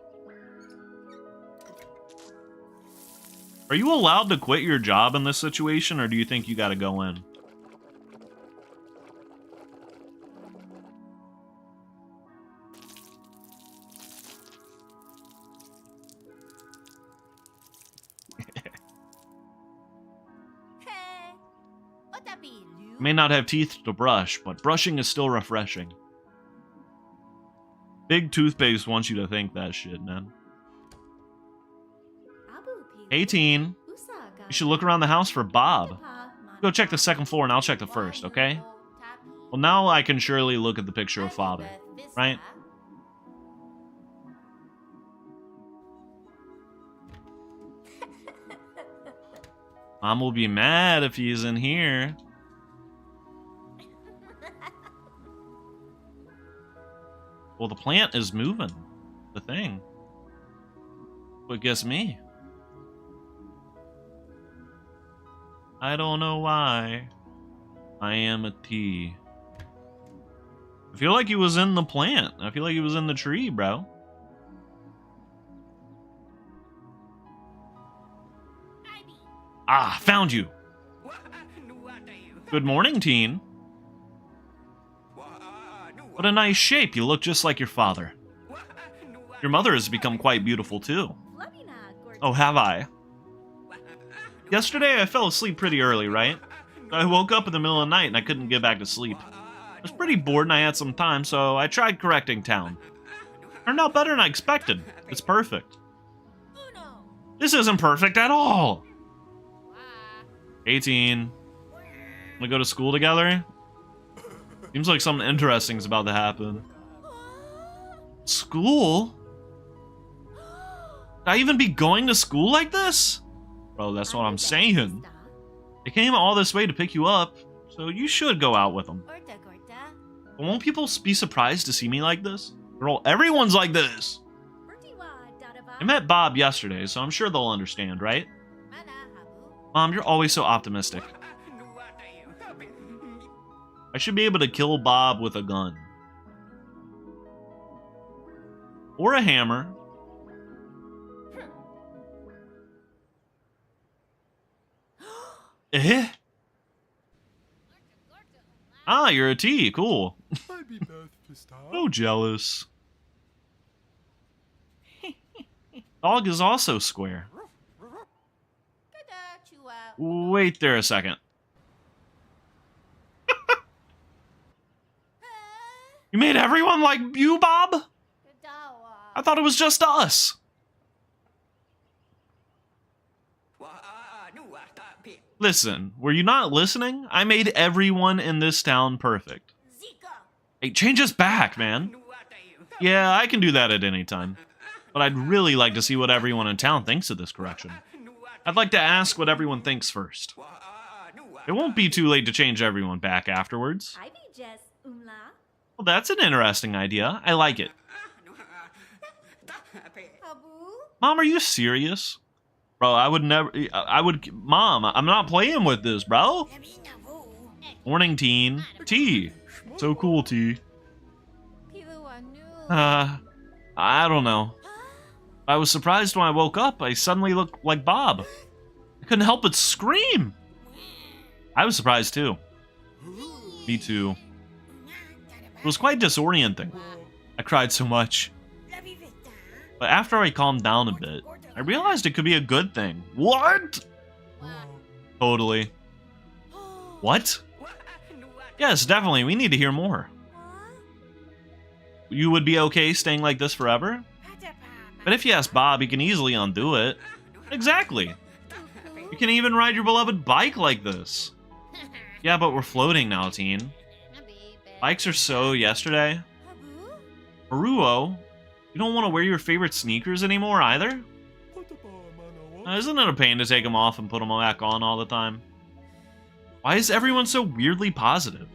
Are you allowed to quit your job in this situation, or do you think you gotta go in? You may not have teeth to brush, but brushing is still refreshing. Big toothpaste wants you to think that shit, man. 18. You should look around the house for Bob. Go check the second floor and I'll check the first, okay? Well, now I can surely look at the picture of Father, right? Mom will be mad if he's in here. Well, the plant is moving. The thing. What gets me? I don't know why. I am a T. I feel like he was in the plant. I feel like he was in the tree, bro. Ah, found you. Good morning, teen. What a nice shape. You look just like your father. Your mother has become quite beautiful, too. Oh, have I? Yesterday, I fell asleep pretty early, right? I woke up in the middle of the night and I couldn't get back to sleep. I was pretty bored and I had some time, so I tried correcting town. Turned out better than I expected. It's perfect. This isn't perfect at all! 18. Wanna go to school together? Seems like something interesting is about to happen. School? Should I even be going to school like this? Bro, that's what I'm saying. They came all this way to pick you up, so you should go out with them. But won't people be surprised to see me like this? Girl, everyone's like this. I met Bob yesterday, so I'm sure they'll understand, right? Mom, you're always so optimistic. I should be able to kill Bob with a gun. Or a hammer. Eh? Ah, you're a T. Cool. So jealous. Dog is also square. Wait there a second. You made everyone like you, Bob? I thought it was just us. Listen, were you not listening? I made everyone in this town perfect. Hey, change us back, man. Yeah, I can do that at any time. But I'd really like to see what everyone in town thinks of this correction. I'd like to ask what everyone thinks first. It won't be too late to change everyone back afterwards. Well, that's an interesting idea. I like it. Mom, are you serious? Bro, I would never... Mom, I'm not playing with this, bro. Morning, teen. T. So cool, T. I don't know. I was surprised when I woke up. I suddenly looked like Bob. I couldn't help but scream. I was surprised, too. Me too. It was quite disorienting. I cried so much. But after I calmed down a bit, I realized it could be a good thing. What? Totally. What? Yes, definitely. We need to hear more. You would be okay staying like this forever? But if you ask Bob, he can easily undo it. Exactly. You can even ride your beloved bike like this. Yeah, but we're floating now, teen. Bikes are so yesterday. Haruo, you don't want to wear your favorite sneakers anymore either? Isn't it a pain to take them off and put them back on all the time? Why is everyone so weirdly positive?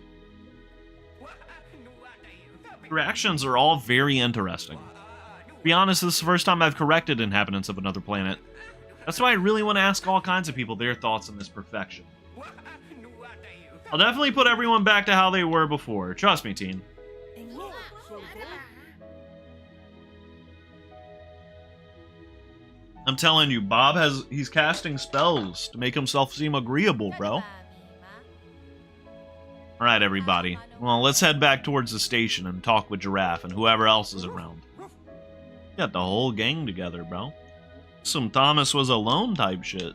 Reactions are all very interesting. To be honest, this is the first time I've corrected inhabitants of another planet. That's why I really want to ask all kinds of people their thoughts on this perfection. I'll definitely put everyone back to how they were before. Trust me, teen. I'm telling you, Bob he's casting spells to make himself seem agreeable, bro. Alright, everybody. Well, let's head back towards the station and talk with Giraffe and whoever else is around. Got the whole gang together, bro. Some Thomas was alone type shit.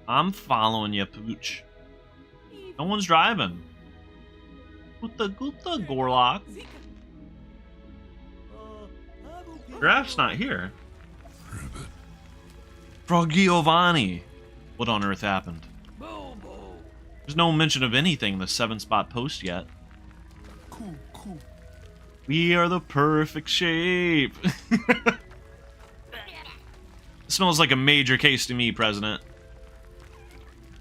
I'm following you, Pooch. No one's driving. Gutta Gorlock. Giraffe's not here. Frog Giovanni. What on earth happened? There's no mention of anything in the 7-spot post yet. Cool. We are the perfect shape. It smells like a major case to me, President.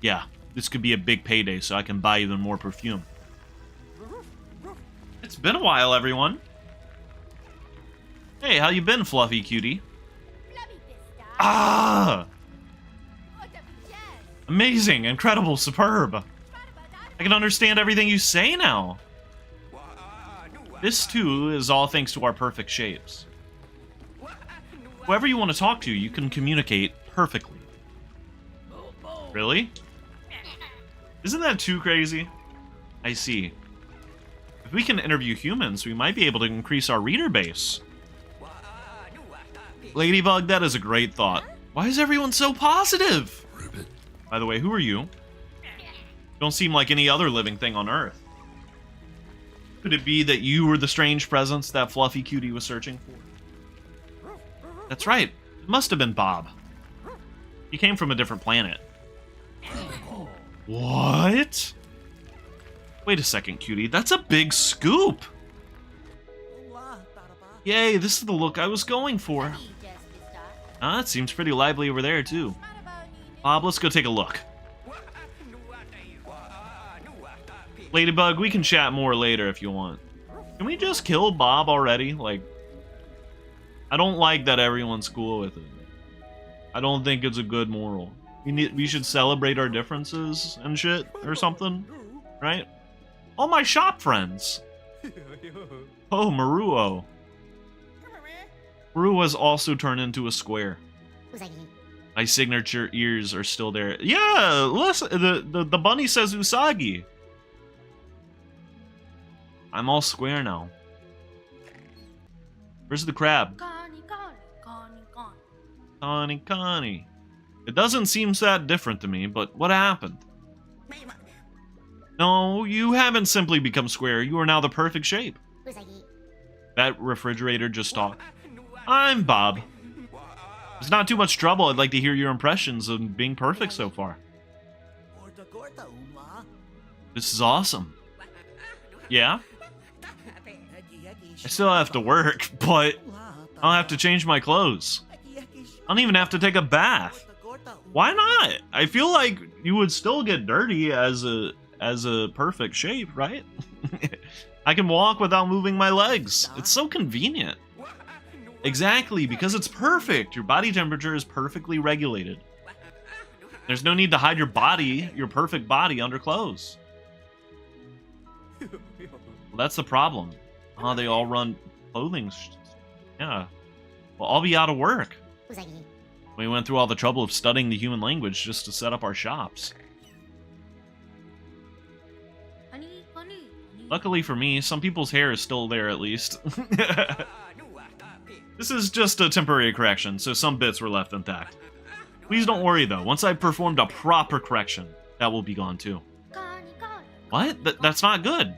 Yeah, this could be a big payday, so I can buy even more perfume. It's been a while, everyone. Hey, how you been, fluffy cutie? Ah! Amazing, incredible, superb. I can understand everything you say now. This, too, is all thanks to our perfect shapes. Whoever you want to talk to, you can communicate perfectly. Really? Isn't that too crazy? I see. If we can interview humans, we might be able to increase our reader base. Ladybug, that is a great thought. Why is everyone so positive? By the way, who are you? Don't seem like any other living thing on Earth. Could it be that you were the strange presence that fluffy cutie was searching for? That's right. It must have been Bob. He came from a different planet. What? Wait a second, cutie. That's a big scoop! Yay, this is the look I was going for. It seems pretty lively over there, too. Bob, let's go take a look. Ladybug, we can chat more later if you want. Can we just kill Bob already? Like, I don't like that everyone's cool with it. I don't think it's a good moral. We should celebrate our differences and shit or something, right? All my shop friends. Oh, Maruo. Maruo's also turned into a square. My signature ears are still there. Yeah, listen, the bunny says Usagi. I'm all square now. Where's the crab? Connie. It doesn't seem that different to me, but what happened? No, you haven't simply become square. You are now the perfect shape. That refrigerator just talked. I'm Bob. It's not too much trouble. I'd like to hear your impressions of being perfect so far. This is awesome. Yeah? I still have to work, but I'll have to change my clothes. I don't even have to take a bath. Why not? I feel like you would still get dirty as a perfect shape, right? I can walk without moving my legs. It's so convenient. Exactly, because it's perfect. Your body temperature is perfectly regulated. There's no need to hide your body, your perfect body, under clothes. Well, that's the problem. Oh, they all run clothing. Yeah. Well, I'll be out of work. We went through all the trouble of studying the human language just to set up our shops. Luckily for me, some people's hair is still there at least. This is just a temporary correction, so some bits were left intact. Please don't worry though, once I've performed a proper correction, that will be gone too. What? That's not good.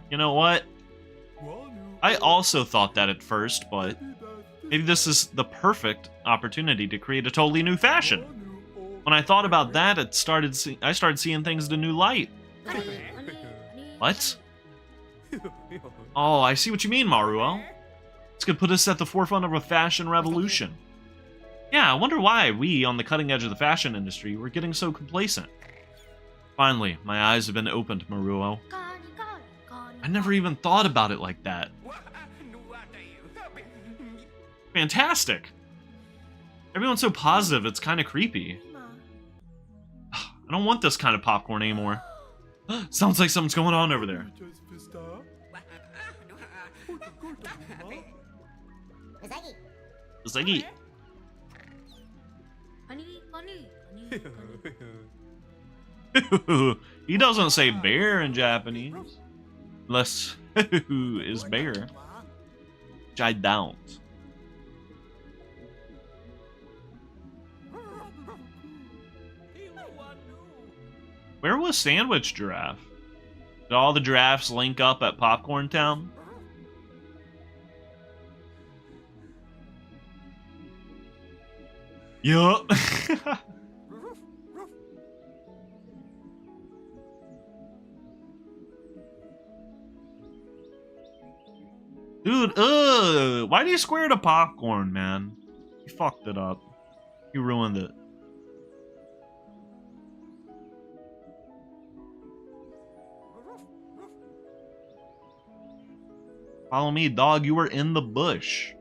You know what? I also thought that at first, but maybe this is the perfect opportunity to create a totally new fashion. When I thought about that, I started seeing things in a new light. What? Oh, I see what you mean, Maruo. This could put us at the forefront of a fashion revolution. Yeah, I wonder why we, on the cutting edge of the fashion industry, were getting so complacent. Finally, my eyes have been opened, Maruo. I never even thought about it like that. Fantastic! Everyone's so positive, it's kind of creepy. I don't want this kind of popcorn anymore. Sounds like something's going on over there. Usagi. He doesn't say bear in Japanese. Unless who is bear. Which I doubt. Where was Sandwich Giraffe? Did all the giraffes link up at Popcorn Town? Yup. Dude, why do you square to popcorn, man? You fucked it up. You ruined it. Follow me, dog. You were in the bush.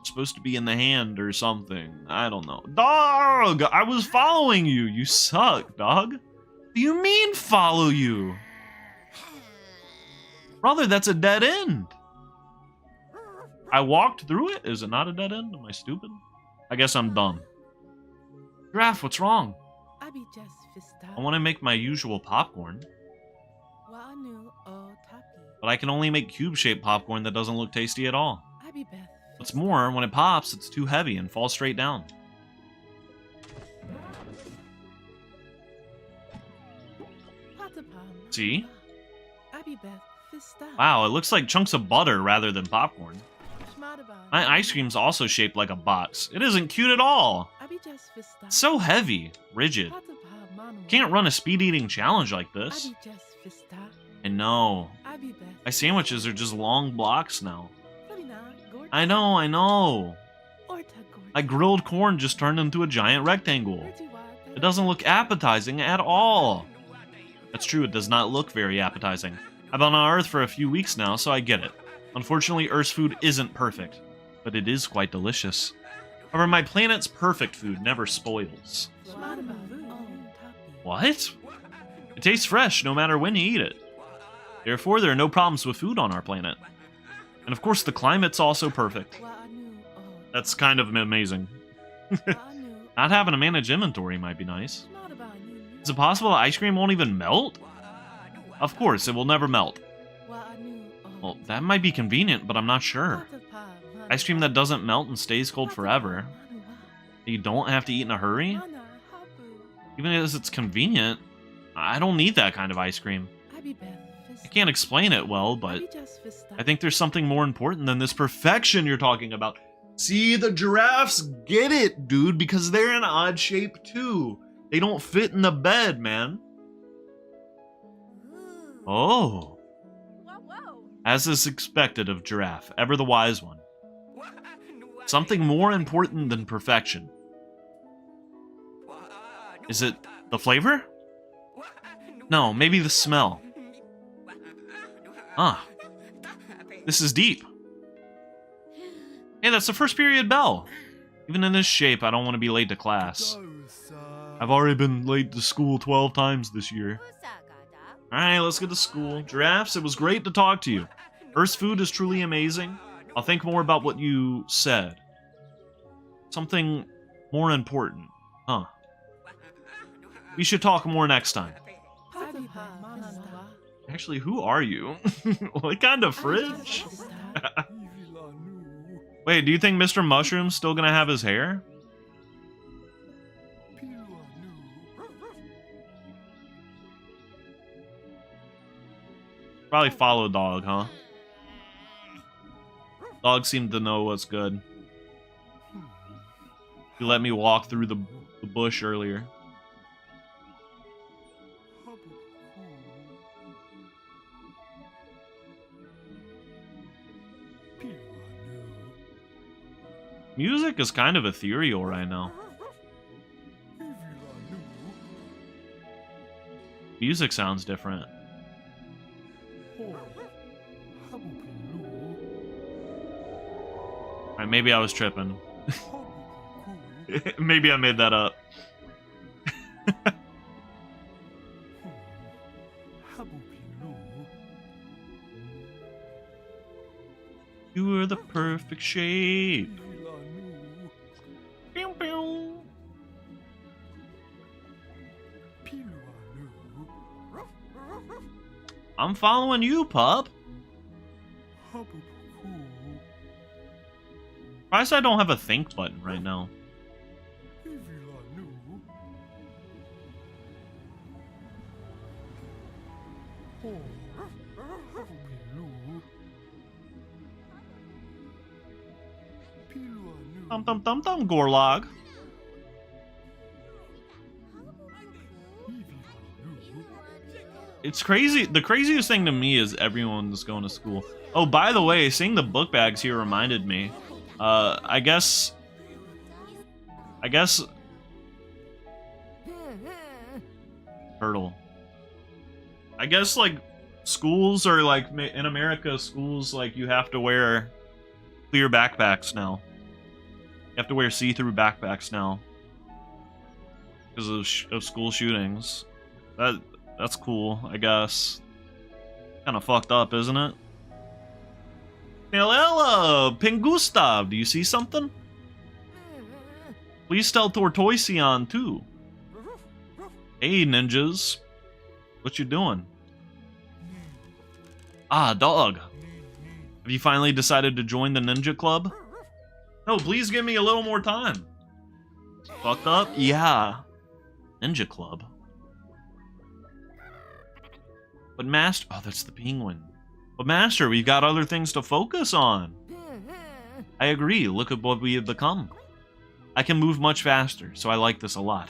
Supposed to be in the hand or something. I don't know. Dog! I was following you. You suck, dog. What do you mean follow you? Brother, that's a dead end. I walked through it. Is it not a dead end? Am I stupid? I guess I'm dumb. Giraffe, what's wrong? I want to make my usual popcorn. But I can only make cube-shaped popcorn that doesn't look tasty at all. What's more, when it pops, it's too heavy and falls straight down. See? Wow, it looks like chunks of butter rather than popcorn. My ice cream's also shaped like a box. It isn't cute at all. It's so heavy, rigid. Can't run a speed eating challenge like this. I know. My sandwiches are just long blocks now. I know. My grilled corn just turned into a giant rectangle. It doesn't look appetizing at all. That's true, it does not look very appetizing. I've been on Earth for a few weeks now, so I get it. Unfortunately, Earth's food isn't perfect, but it is quite delicious. However, my planet's perfect food never spoils. What? It tastes fresh no matter when you eat it. Therefore, there are no problems with food on our planet. And of course, the climate's also perfect. That's kind of amazing. Not having to manage inventory might be nice. Is it possible that ice cream won't even melt? Of course, it will never melt. Well, that might be convenient, but I'm not sure. Ice cream that doesn't melt and stays cold forever. You don't have to eat in a hurry? Even as it's convenient, I don't need that kind of ice cream. I can't explain it well, but I think there's something more important than this perfection you're talking about. See, the giraffes get it, dude, because they're in odd shape too. They don't fit in the bed, man. Oh. As is expected of giraffe, ever the wise one. Something more important than perfection. Is it the flavor? No, maybe the smell. Ah. This is deep. Hey, that's the first period bell. Even in this shape, I don't want to be late to class. I've already been late to school 12 times this year. Alright, let's get to school. Giraffes, it was great to talk to you. Earth's food is truly amazing. I'll think more about what you said. Something more important. Huh. We should talk more next time. Actually, who are you? What kind of fridge? Wait, do you think Mr. Mushroom's still gonna have his hair? Probably follow dog, huh? Dog seemed to know what's good. He let me walk through the bush earlier. Music is kind of ethereal right now. Music sounds different. Alright, maybe I was tripping. Maybe I made that up. You were the perfect shape. Pew, pew. I'm following you, pup. Surprised I don't have a think button right now. Dum Gorlog. It's crazy. The craziest thing to me is everyone's going to school. Oh, by the way, seeing the book bags here reminded me. I guess. Turtle. I guess like schools are like in America. Schools like you have to wear clear backpacks now. You have to wear see-through backpacks now because of school shootings. That's cool, I guess. Kind of fucked up, isn't it? Hello, Pingustav, do you see something? Please tell Tortoision too. Hey, ninjas. What you doing? Ah, dog. Have you finally decided to join the ninja club? No, please give me a little more time. Fucked up? Yeah. Ninja club. But Master... Oh, that's the penguin. But Master, we've got other things to focus on. I agree. Look at what we have become. I can move much faster, so I like this a lot.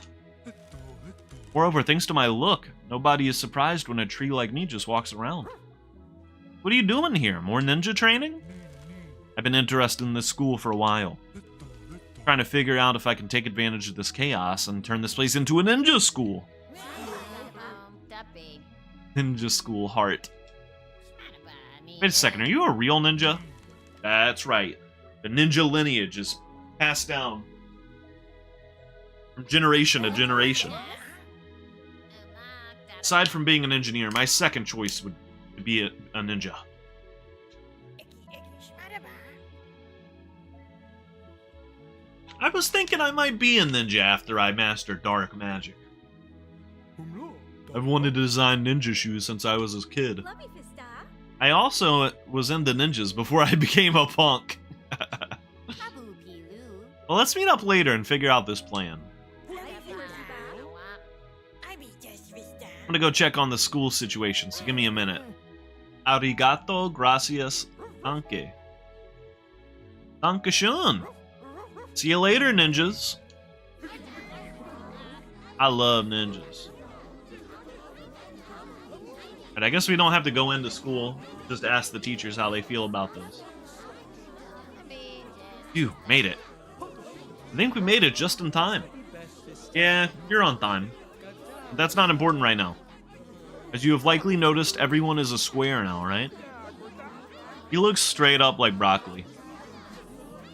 Moreover, thanks to my look, nobody is surprised when a tree like me just walks around. What are you doing here? More ninja training? I've been interested in this school for a while. Trying to figure out if I can take advantage of this chaos and turn this place into a ninja school. Ninja school heart. Wait a second, are you a real ninja? That's right. The ninja lineage is passed down from generation to generation. Aside from being an engineer, my second choice would be a ninja. I was thinking I might be a ninja after I mastered dark magic. I've wanted to design ninja shoes since I was a kid. I also was into ninjas before I became a punk. Well, let's meet up later and figure out this plan. I'm gonna go check on the school situation, so give me a minute. Arigato, gracias, danke. Dankeschön. See you later, ninjas. I love ninjas. But I guess we don't have to go into school. Just ask the teachers how they feel about this. Phew, made it. I think we made it just in time. Yeah, you're on time. But that's not important right now. As you have likely noticed, everyone is a square now, right? He looks straight up like broccoli.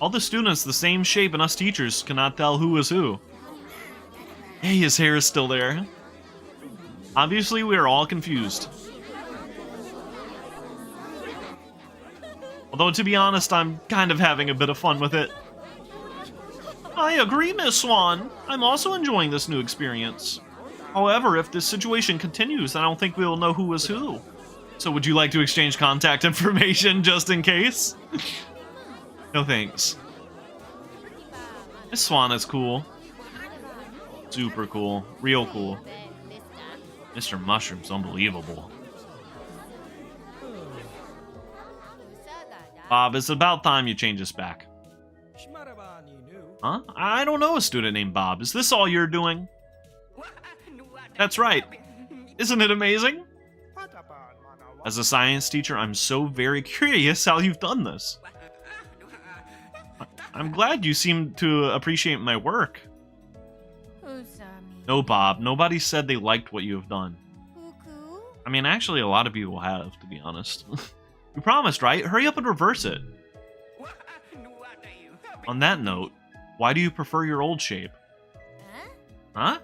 All the students the same shape and us teachers cannot tell who is who. Hey, his hair is still there. Obviously, we are all confused. Although, to be honest, I'm kind of having a bit of fun with it. I agree, Miss Swan. I'm also enjoying this new experience. However, if this situation continues, I don't think we'll know who is who. So would you like to exchange contact information just in case? No thanks. Miss Swan is cool. Super cool. Real cool. Mr. Mushroom's unbelievable. Bob, it's about time you change us back. Huh? I don't know a student named Bob. Is this all you're doing? That's right. Isn't it amazing? As a science teacher, I'm so very curious how you've done this. I'm glad you seem to appreciate my work. No, Bob. Nobody said they liked what you have done. I mean, actually, a lot of people have, to be honest. You promised, right? Hurry up and reverse it. On that note, why do you prefer your old shape? Huh?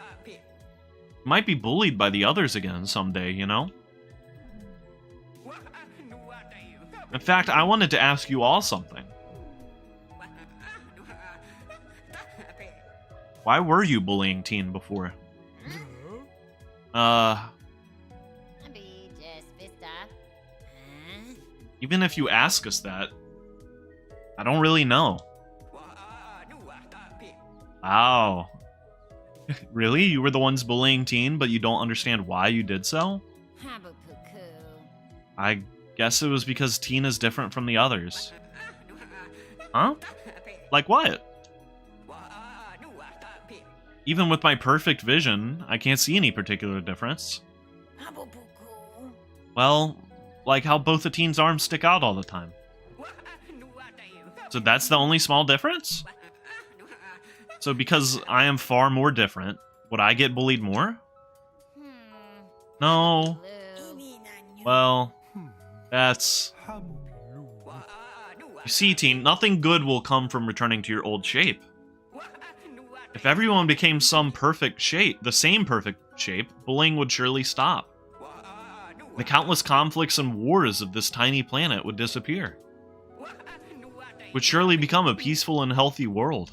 You might be bullied by the others again someday, you know? In fact, I wanted to ask you all something. Why were you bullying Teen before? Even if you ask us that, I don't really know. Wow. Really? You were the ones bullying Teen, but you don't understand why you did so? I guess it was because Teen is different from the others. Huh? Like what? Even with my perfect vision, I can't see any particular difference. Well, like how both the Teen's arms stick out all the time. So that's the only small difference? So because I am far more different, would I get bullied more? No. Well, that's... You see, Teen, nothing good will come from returning to your old shape. If everyone became the same perfect shape, bullying would surely stop. The countless conflicts and wars of this tiny planet would disappear. Would surely become a peaceful and healthy world.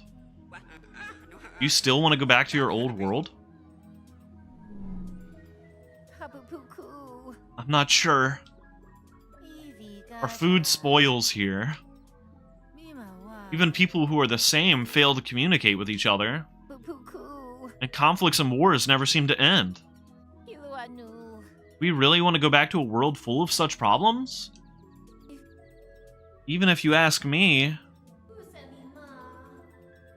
You still want to go back to your old world? I'm not sure. Our food spoils here. Even people who are the same fail to communicate with each other. And conflicts and wars never seem to end. We really want to go back to a world full of such problems? Even if you ask me...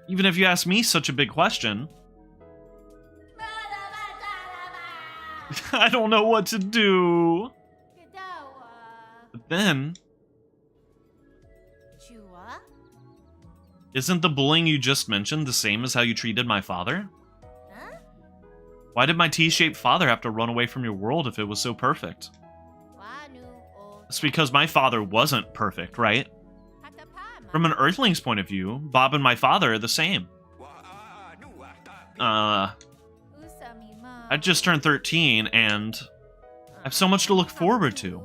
Even if you ask me such a big question... I don't know what to do. But then... Isn't the bullying you just mentioned the same as how you treated my father? Why did my T-shaped father have to run away from your world if it was so perfect? It's because my father wasn't perfect, right? From an Earthling's point of view, Bob and my father are the same. I just turned 13 and I have so much to look forward to.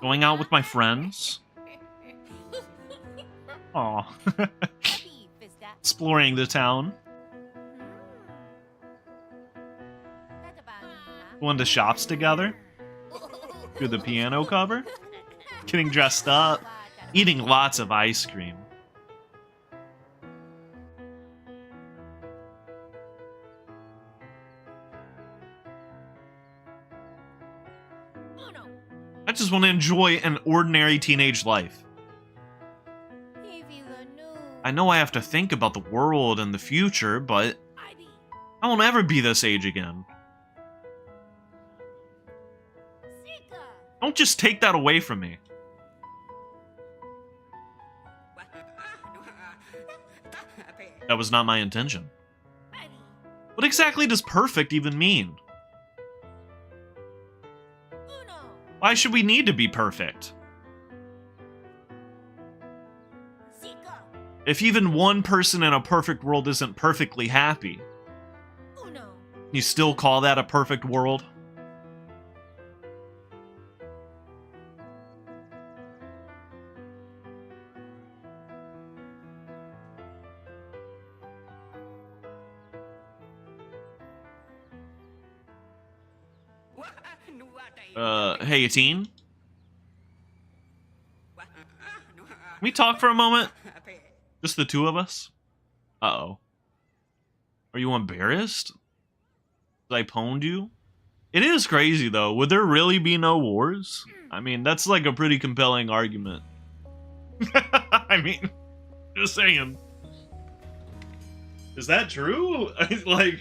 Going out with my friends. Aw. Exploring the town. Going to shops together. Do the piano cover. Getting dressed up. Eating lots of ice cream. I just want to enjoy an ordinary teenage life. I know I have to think about the world and the future, but I won't ever be this age again. Don't just take that away from me. That was not my intention. What exactly does perfect even mean? Why should we need to be perfect? If even one person in a perfect world isn't perfectly happy, you still call that a perfect world? Hey, teen? Can we talk for a moment? Just the two of us? Uh-oh. Are you embarrassed? Did I pwned you? It is crazy, though. Would there really be no wars? I mean, that's like a pretty compelling argument. I mean, just saying. Is that true? Like,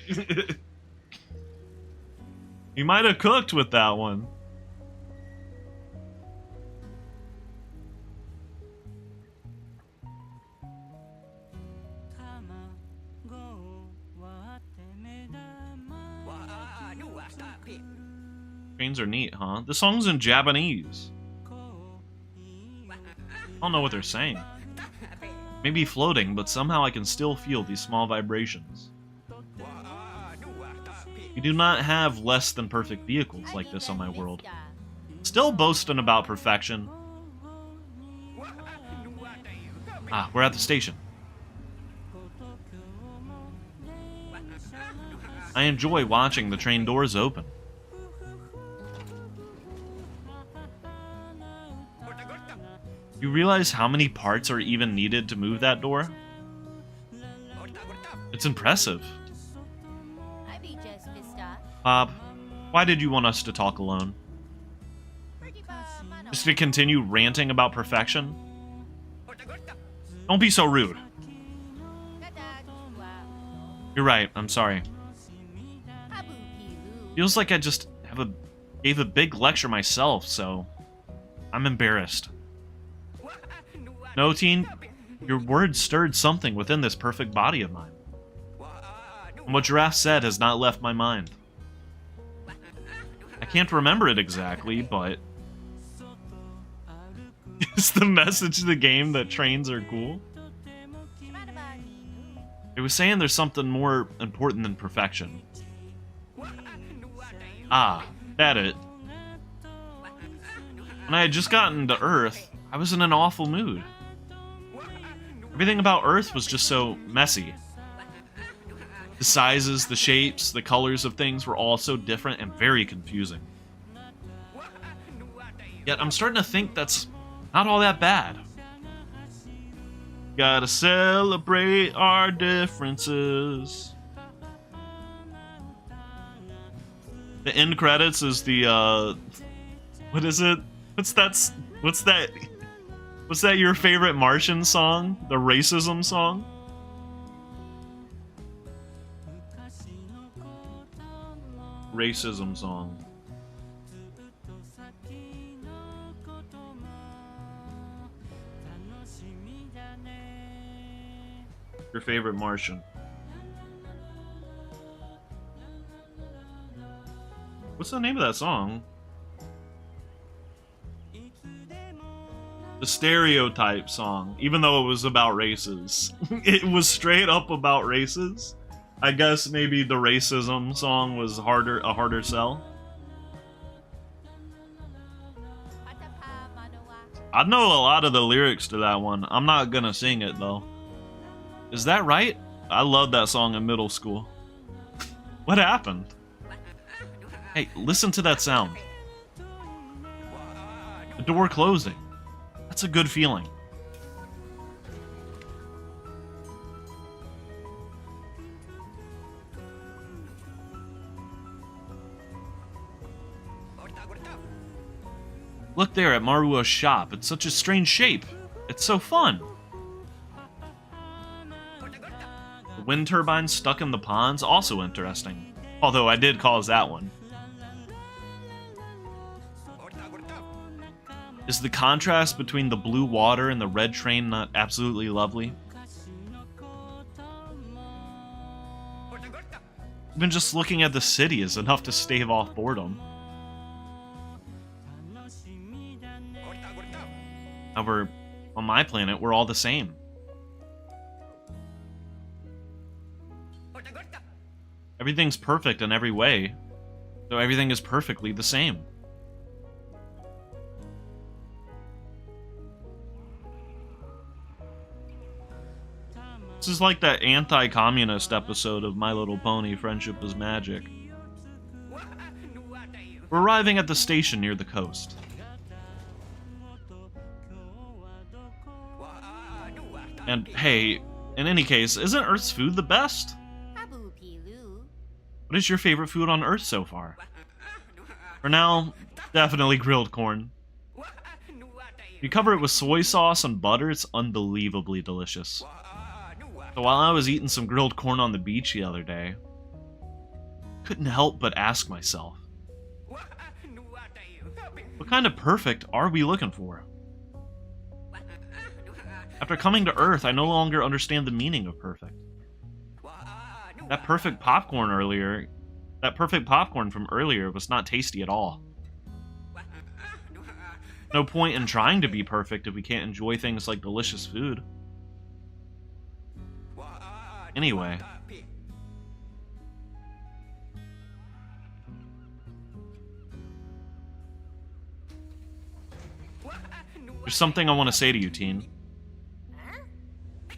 you might have cooked with that one. Trains are neat, huh? The song's in Japanese. I don't know what they're saying. Maybe floating, but somehow I can still feel these small vibrations. We do not have less than perfect vehicles like this on my world. Still boasting about perfection. Ah, we're at the station. I enjoy watching the train doors open. You realize how many parts are even needed to move that door? It's impressive. Bob, why did you want us to talk alone? Just to continue ranting about perfection? Don't be so rude. You're right, I'm sorry. Feels like I just gave a big lecture myself, so I'm embarrassed. No, teen, your words stirred something within this perfect body of mine. And what Giraffe said has not left my mind. I can't remember it exactly, but... Is the message of the game that trains are cool? It was saying there's something more important than perfection. Ah, that it. When I had just gotten to Earth, I was in an awful mood. Everything about Earth was just so messy. The sizes, the shapes, the colors of things were all so different and very confusing. Yet I'm starting to think that's not all that bad. Gotta celebrate our differences. The end credits is the what is it? What's that? What's that your favorite Martian song? The racism song? Racism song. Your favorite Martian. What's the name of that song? The Stereotype song, even though it was about races. It was straight up about races. I guess maybe the racism song was a harder sell. I know a lot of the lyrics to that one. I'm not gonna sing it though. Is that right? I loved that song in middle school. What happened? Hey, listen to that sound. The door closing. That's a good feeling. Look there at Marua's shop. It's such a strange shape. It's so fun. The wind turbine stuck in the ponds, also interesting. Although I did cause that one. Is the contrast between the blue water and the red train not absolutely lovely? Even just looking at the city is enough to stave off boredom. However, on my planet, we're all the same. Everything's perfect in every way, so everything is perfectly the same. This is like that anti-communist episode of My Little Pony, Friendship is Magic. We're arriving at the station near the coast. And hey, in any case, isn't Earth's food the best? What is your favorite food on Earth so far? For now, definitely grilled corn. You cover it with soy sauce and butter, it's unbelievably delicious. So while I was eating some grilled corn on the beach the other day, couldn't help but ask myself, what kind of perfect are we looking for? After coming to Earth, I no longer understand the meaning of perfect. That perfect popcorn from earlier was not tasty at all. No point in trying to be perfect if we can't enjoy things like delicious food. Anyway. There's something I want to say to you, teen.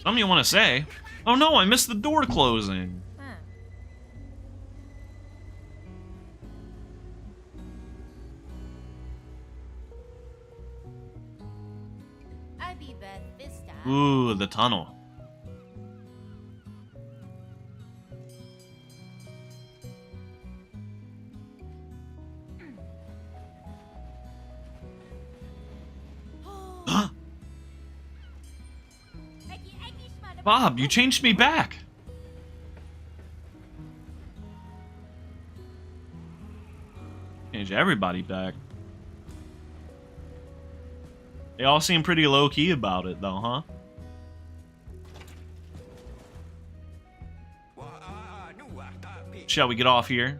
Something you want to say? Oh no, I missed the door closing. Ooh, the tunnel. Bob, you changed me back. Changed everybody back. They all seem pretty low-key about it, though, huh? Shall we get off here?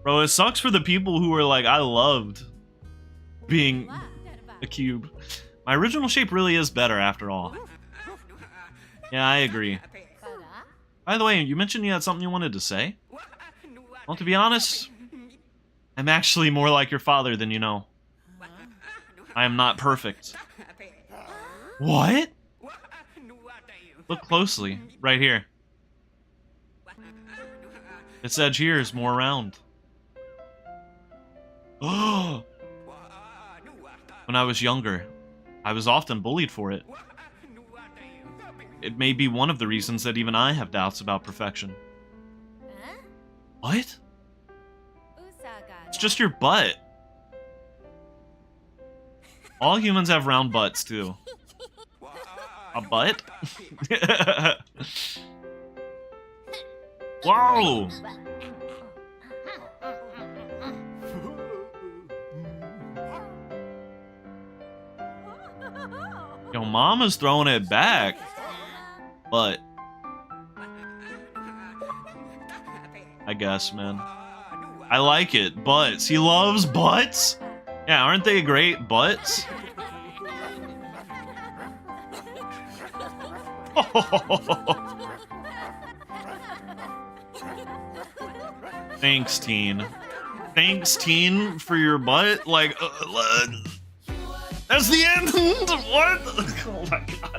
Bro, it sucks for the people who are like, I loved being a cube. My original shape really is better, after all. Yeah, I agree. By the way, you mentioned you had something you wanted to say? Well, to be honest, I'm actually more like your father than you know. I am not perfect. What? Look closely, right here. Its edge here is more round. Oh! When I was younger, I was often bullied for it. It may be one of the reasons that even I have doubts about perfection. What? It's just your butt. All humans have round butts, too. A butt? Whoa! Yo, Mama's throwing it back. But I guess, man. I like it. Butts. He loves butts? Yeah, aren't they great? Butts? Thanks, teen. Thanks, teen, for your butt. Like, that's the end. What? Oh my god.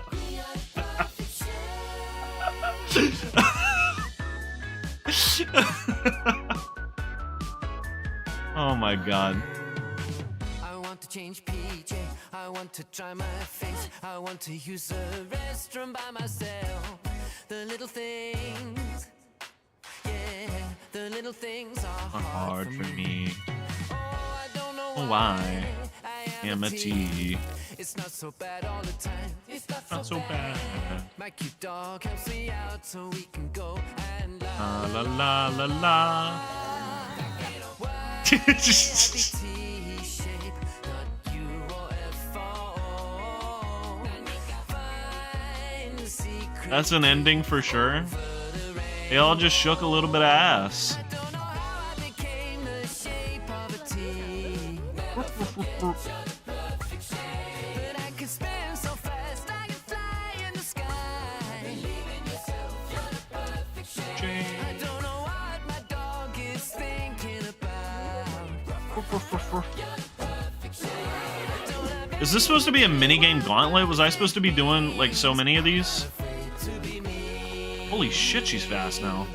Oh my god. I want to change PJ. I want to dry my face. I want to use the restroom by myself. The little things, yeah, the little things are hard for me. Oh, why? Amity. It's not so bad all the time. It's not so bad. My cute dog helps me out so we can go and la la la la la. That's an ending for sure. They all just shook a little bit of ass. Is this supposed to be a minigame gauntlet? Was I supposed to be doing like so many of these? Holy shit, she's fast now.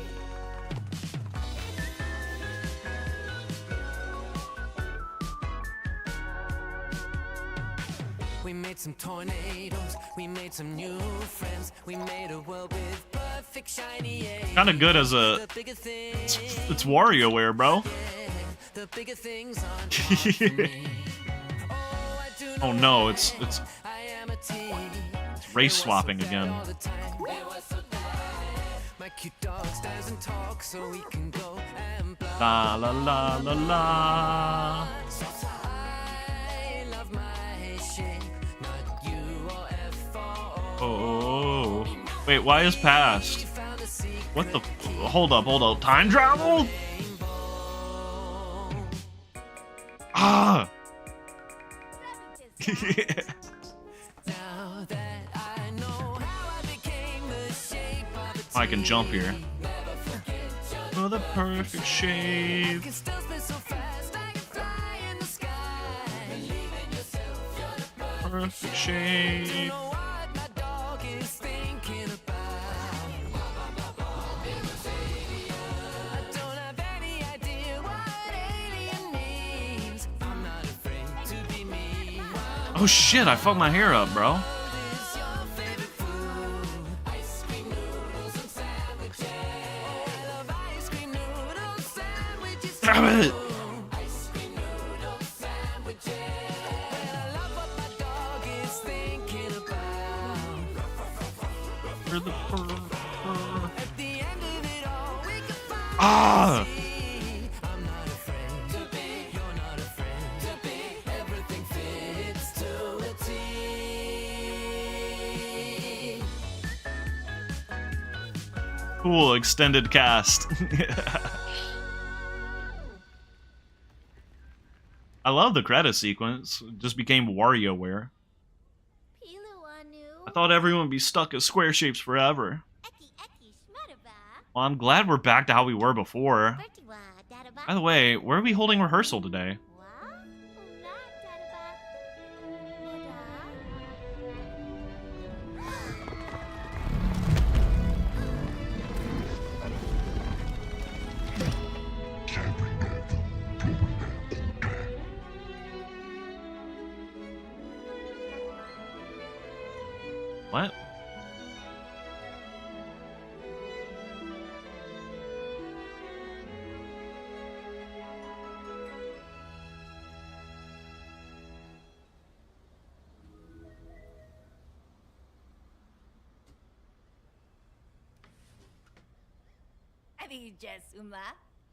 We made some tornadoes, we made some new friends, we made a world with perfect shiny eggs. Kind of good as a it's WarioWare, bro. The bigger things are oh no, it's race swapping again. My cute dog stands and talks so we can go and la la la la la. Oh, wait, why is past? What the? Hold up. Time travel? Ah! I can jump here. For the perfect shape. Perfect shape. Oh shit, I fucked my hair up, bro. Damn it! Ah! Cool, extended cast. I love the credit sequence. It just became WarioWare. I thought everyone would be stuck as square shapes forever. Well, I'm glad we're back to how we were before. By the way, where are we holding rehearsal today? What?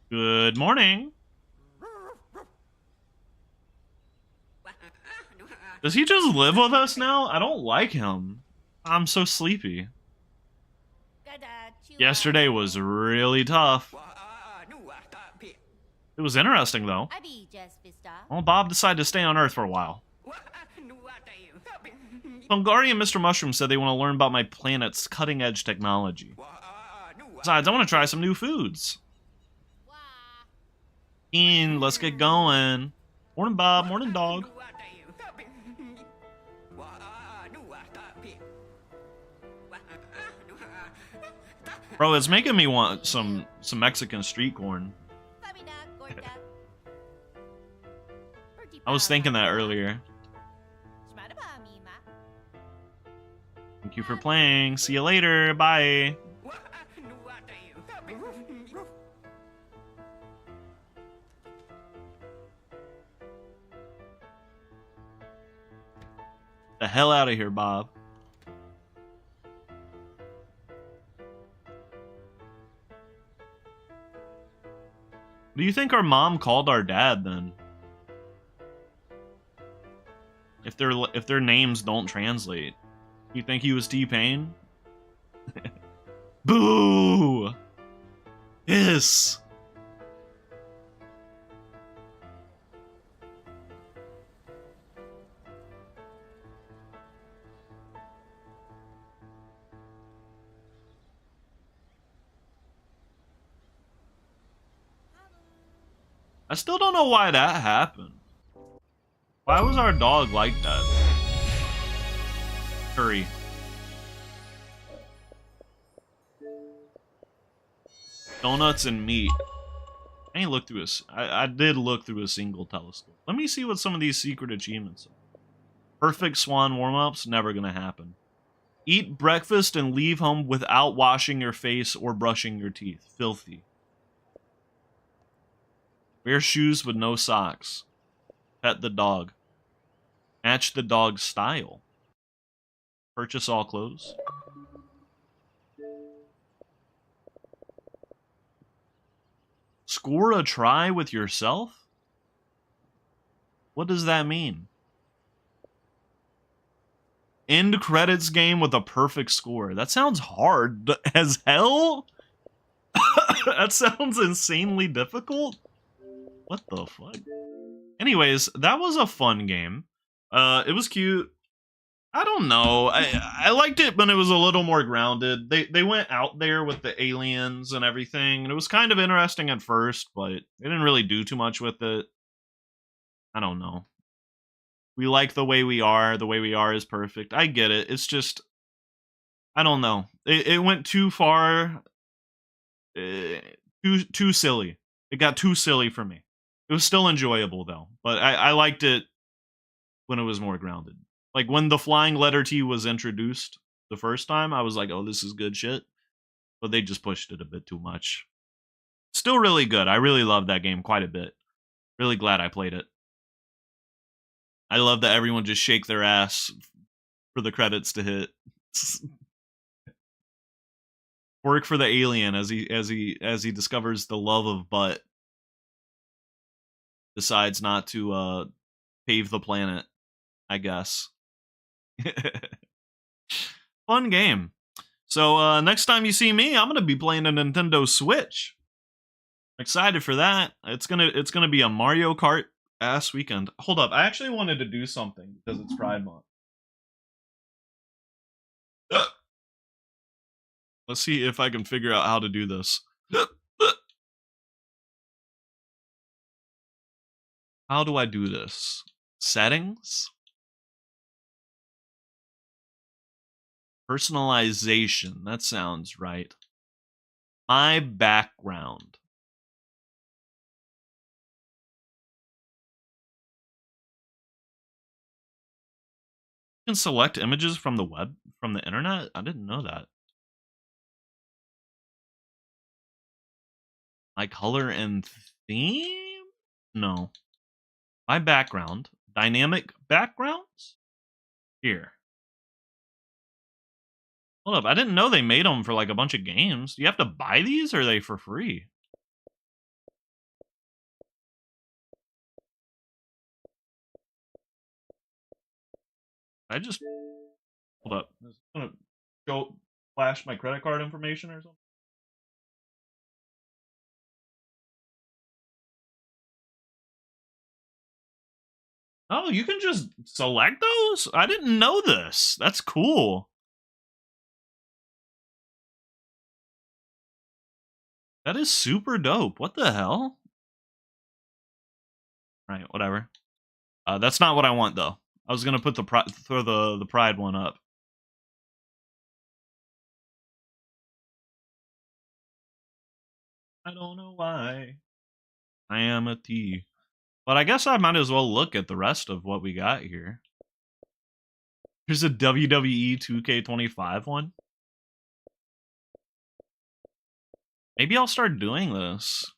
Good morning. Does he just live with us now? I don't like him. I'm so sleepy. Yesterday was really tough. It was interesting, though. Well, Bob decided to stay on Earth for a while. Hungarian Mr. Mushroom said they want to learn about my planet's cutting-edge technology. Besides, I want to try some new foods. Ian, let's get going. Morning, Bob. Morning, dog. Bro, it's making me want some Mexican street corn. I was thinking that earlier. Thank you for playing. See you later. Bye. The hell out of here, Bob. Do you think our mom called our dad then? If their names don't translate, you think he was T-Pain? Boo! Hiss! I still don't know why that happened. Why was our dog like that? Hurry. Donuts and meat. I ain't looked through I did look through a single telescope. Let me see what some of these secret achievements are. Perfect swan warm-ups, never gonna happen. Eat breakfast and leave home without washing your face or brushing your teeth. Filthy. Wear shoes with no socks. Pet the dog. Match the dog's style. Purchase all clothes. Score a try with yourself? What does that mean? End credits game with a perfect score. That sounds hard as hell. That sounds insanely difficult. What the fuck? Anyways, that was a fun game. It was cute. I don't know. I liked it when it was a little more grounded. They went out there with the aliens and everything, and it was kind of interesting at first, but they didn't really do too much with it. I don't know. We like the way we are. The way we are is perfect. I get it. It's just, I don't know. It went too far. Too silly. It got too silly for me. It was still enjoyable, though. But I liked it when it was more grounded. Like, when the flying letter T was introduced the first time, I was like, oh, this is good shit. But they just pushed it a bit too much. Still really good. I really loved that game quite a bit. Really glad I played it. I love that everyone just shake their ass for the credits to hit. Work for the alien as he discovers the love of butt. Decides not to pave the planet, I guess. Fun game. So next time you see me, I'm gonna be playing a Nintendo Switch. Excited for that. It's gonna be a Mario Kart ass weekend. Hold up, I actually wanted to do something because it's Pride Month. Let's see if I can figure out how to do this. How do I do this? Settings? Personalization. That sounds right. My background. You can select images from the web, from the internet? I didn't know that. My color and theme? No. My background. Dynamic backgrounds? Here. Hold up, I didn't know they made them for like a bunch of games. Do you have to buy these, or are they for free? I just hold up. I was gonna go flash my credit card information or something. Oh, you can just select those? I didn't know this. That's cool. That is super dope. What the hell? Right, whatever. That's not what I want though. I was gonna put throw the Pride one up. I don't know why. I am a thief. But I guess I might as well look at the rest of what we got here. Here's a WWE 2K25 one. Maybe I'll start doing this.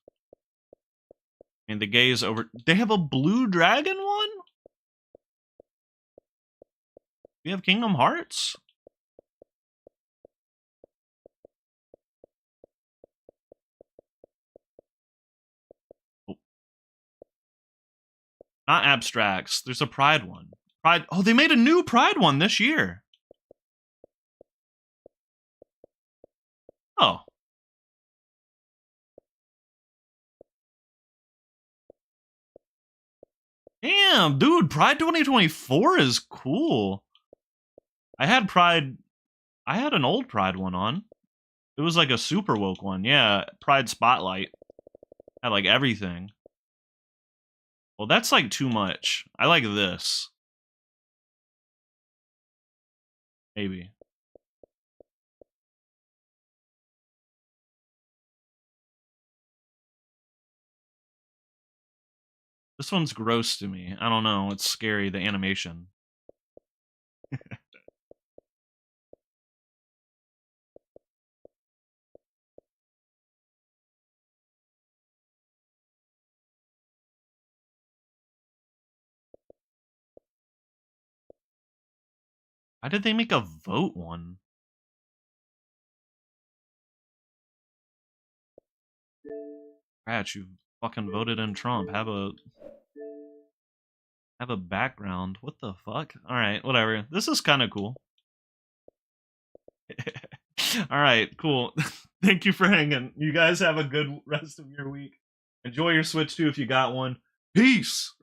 And the gaze over. They have a Blue Dragon one? We have Kingdom Hearts? Oh. Not abstracts. There's a Pride one. Pride. Oh, they made a new Pride one this year. Oh. Damn, dude, Pride 2024 is cool. I had an old Pride one on. It was like a super woke one. Yeah, Pride Spotlight. Had like everything. Well, that's like too much. I like this. Maybe. This one's gross to me. I don't know. It's scary, the animation. Why did they make a vote one? Rat, you fucking voted in Trump. Have a background. What the fuck? Alright, whatever. This is kind of cool. Alright, cool. Thank you for hanging. You guys have a good rest of your week. Enjoy your Switch 2 if you got one. Peace!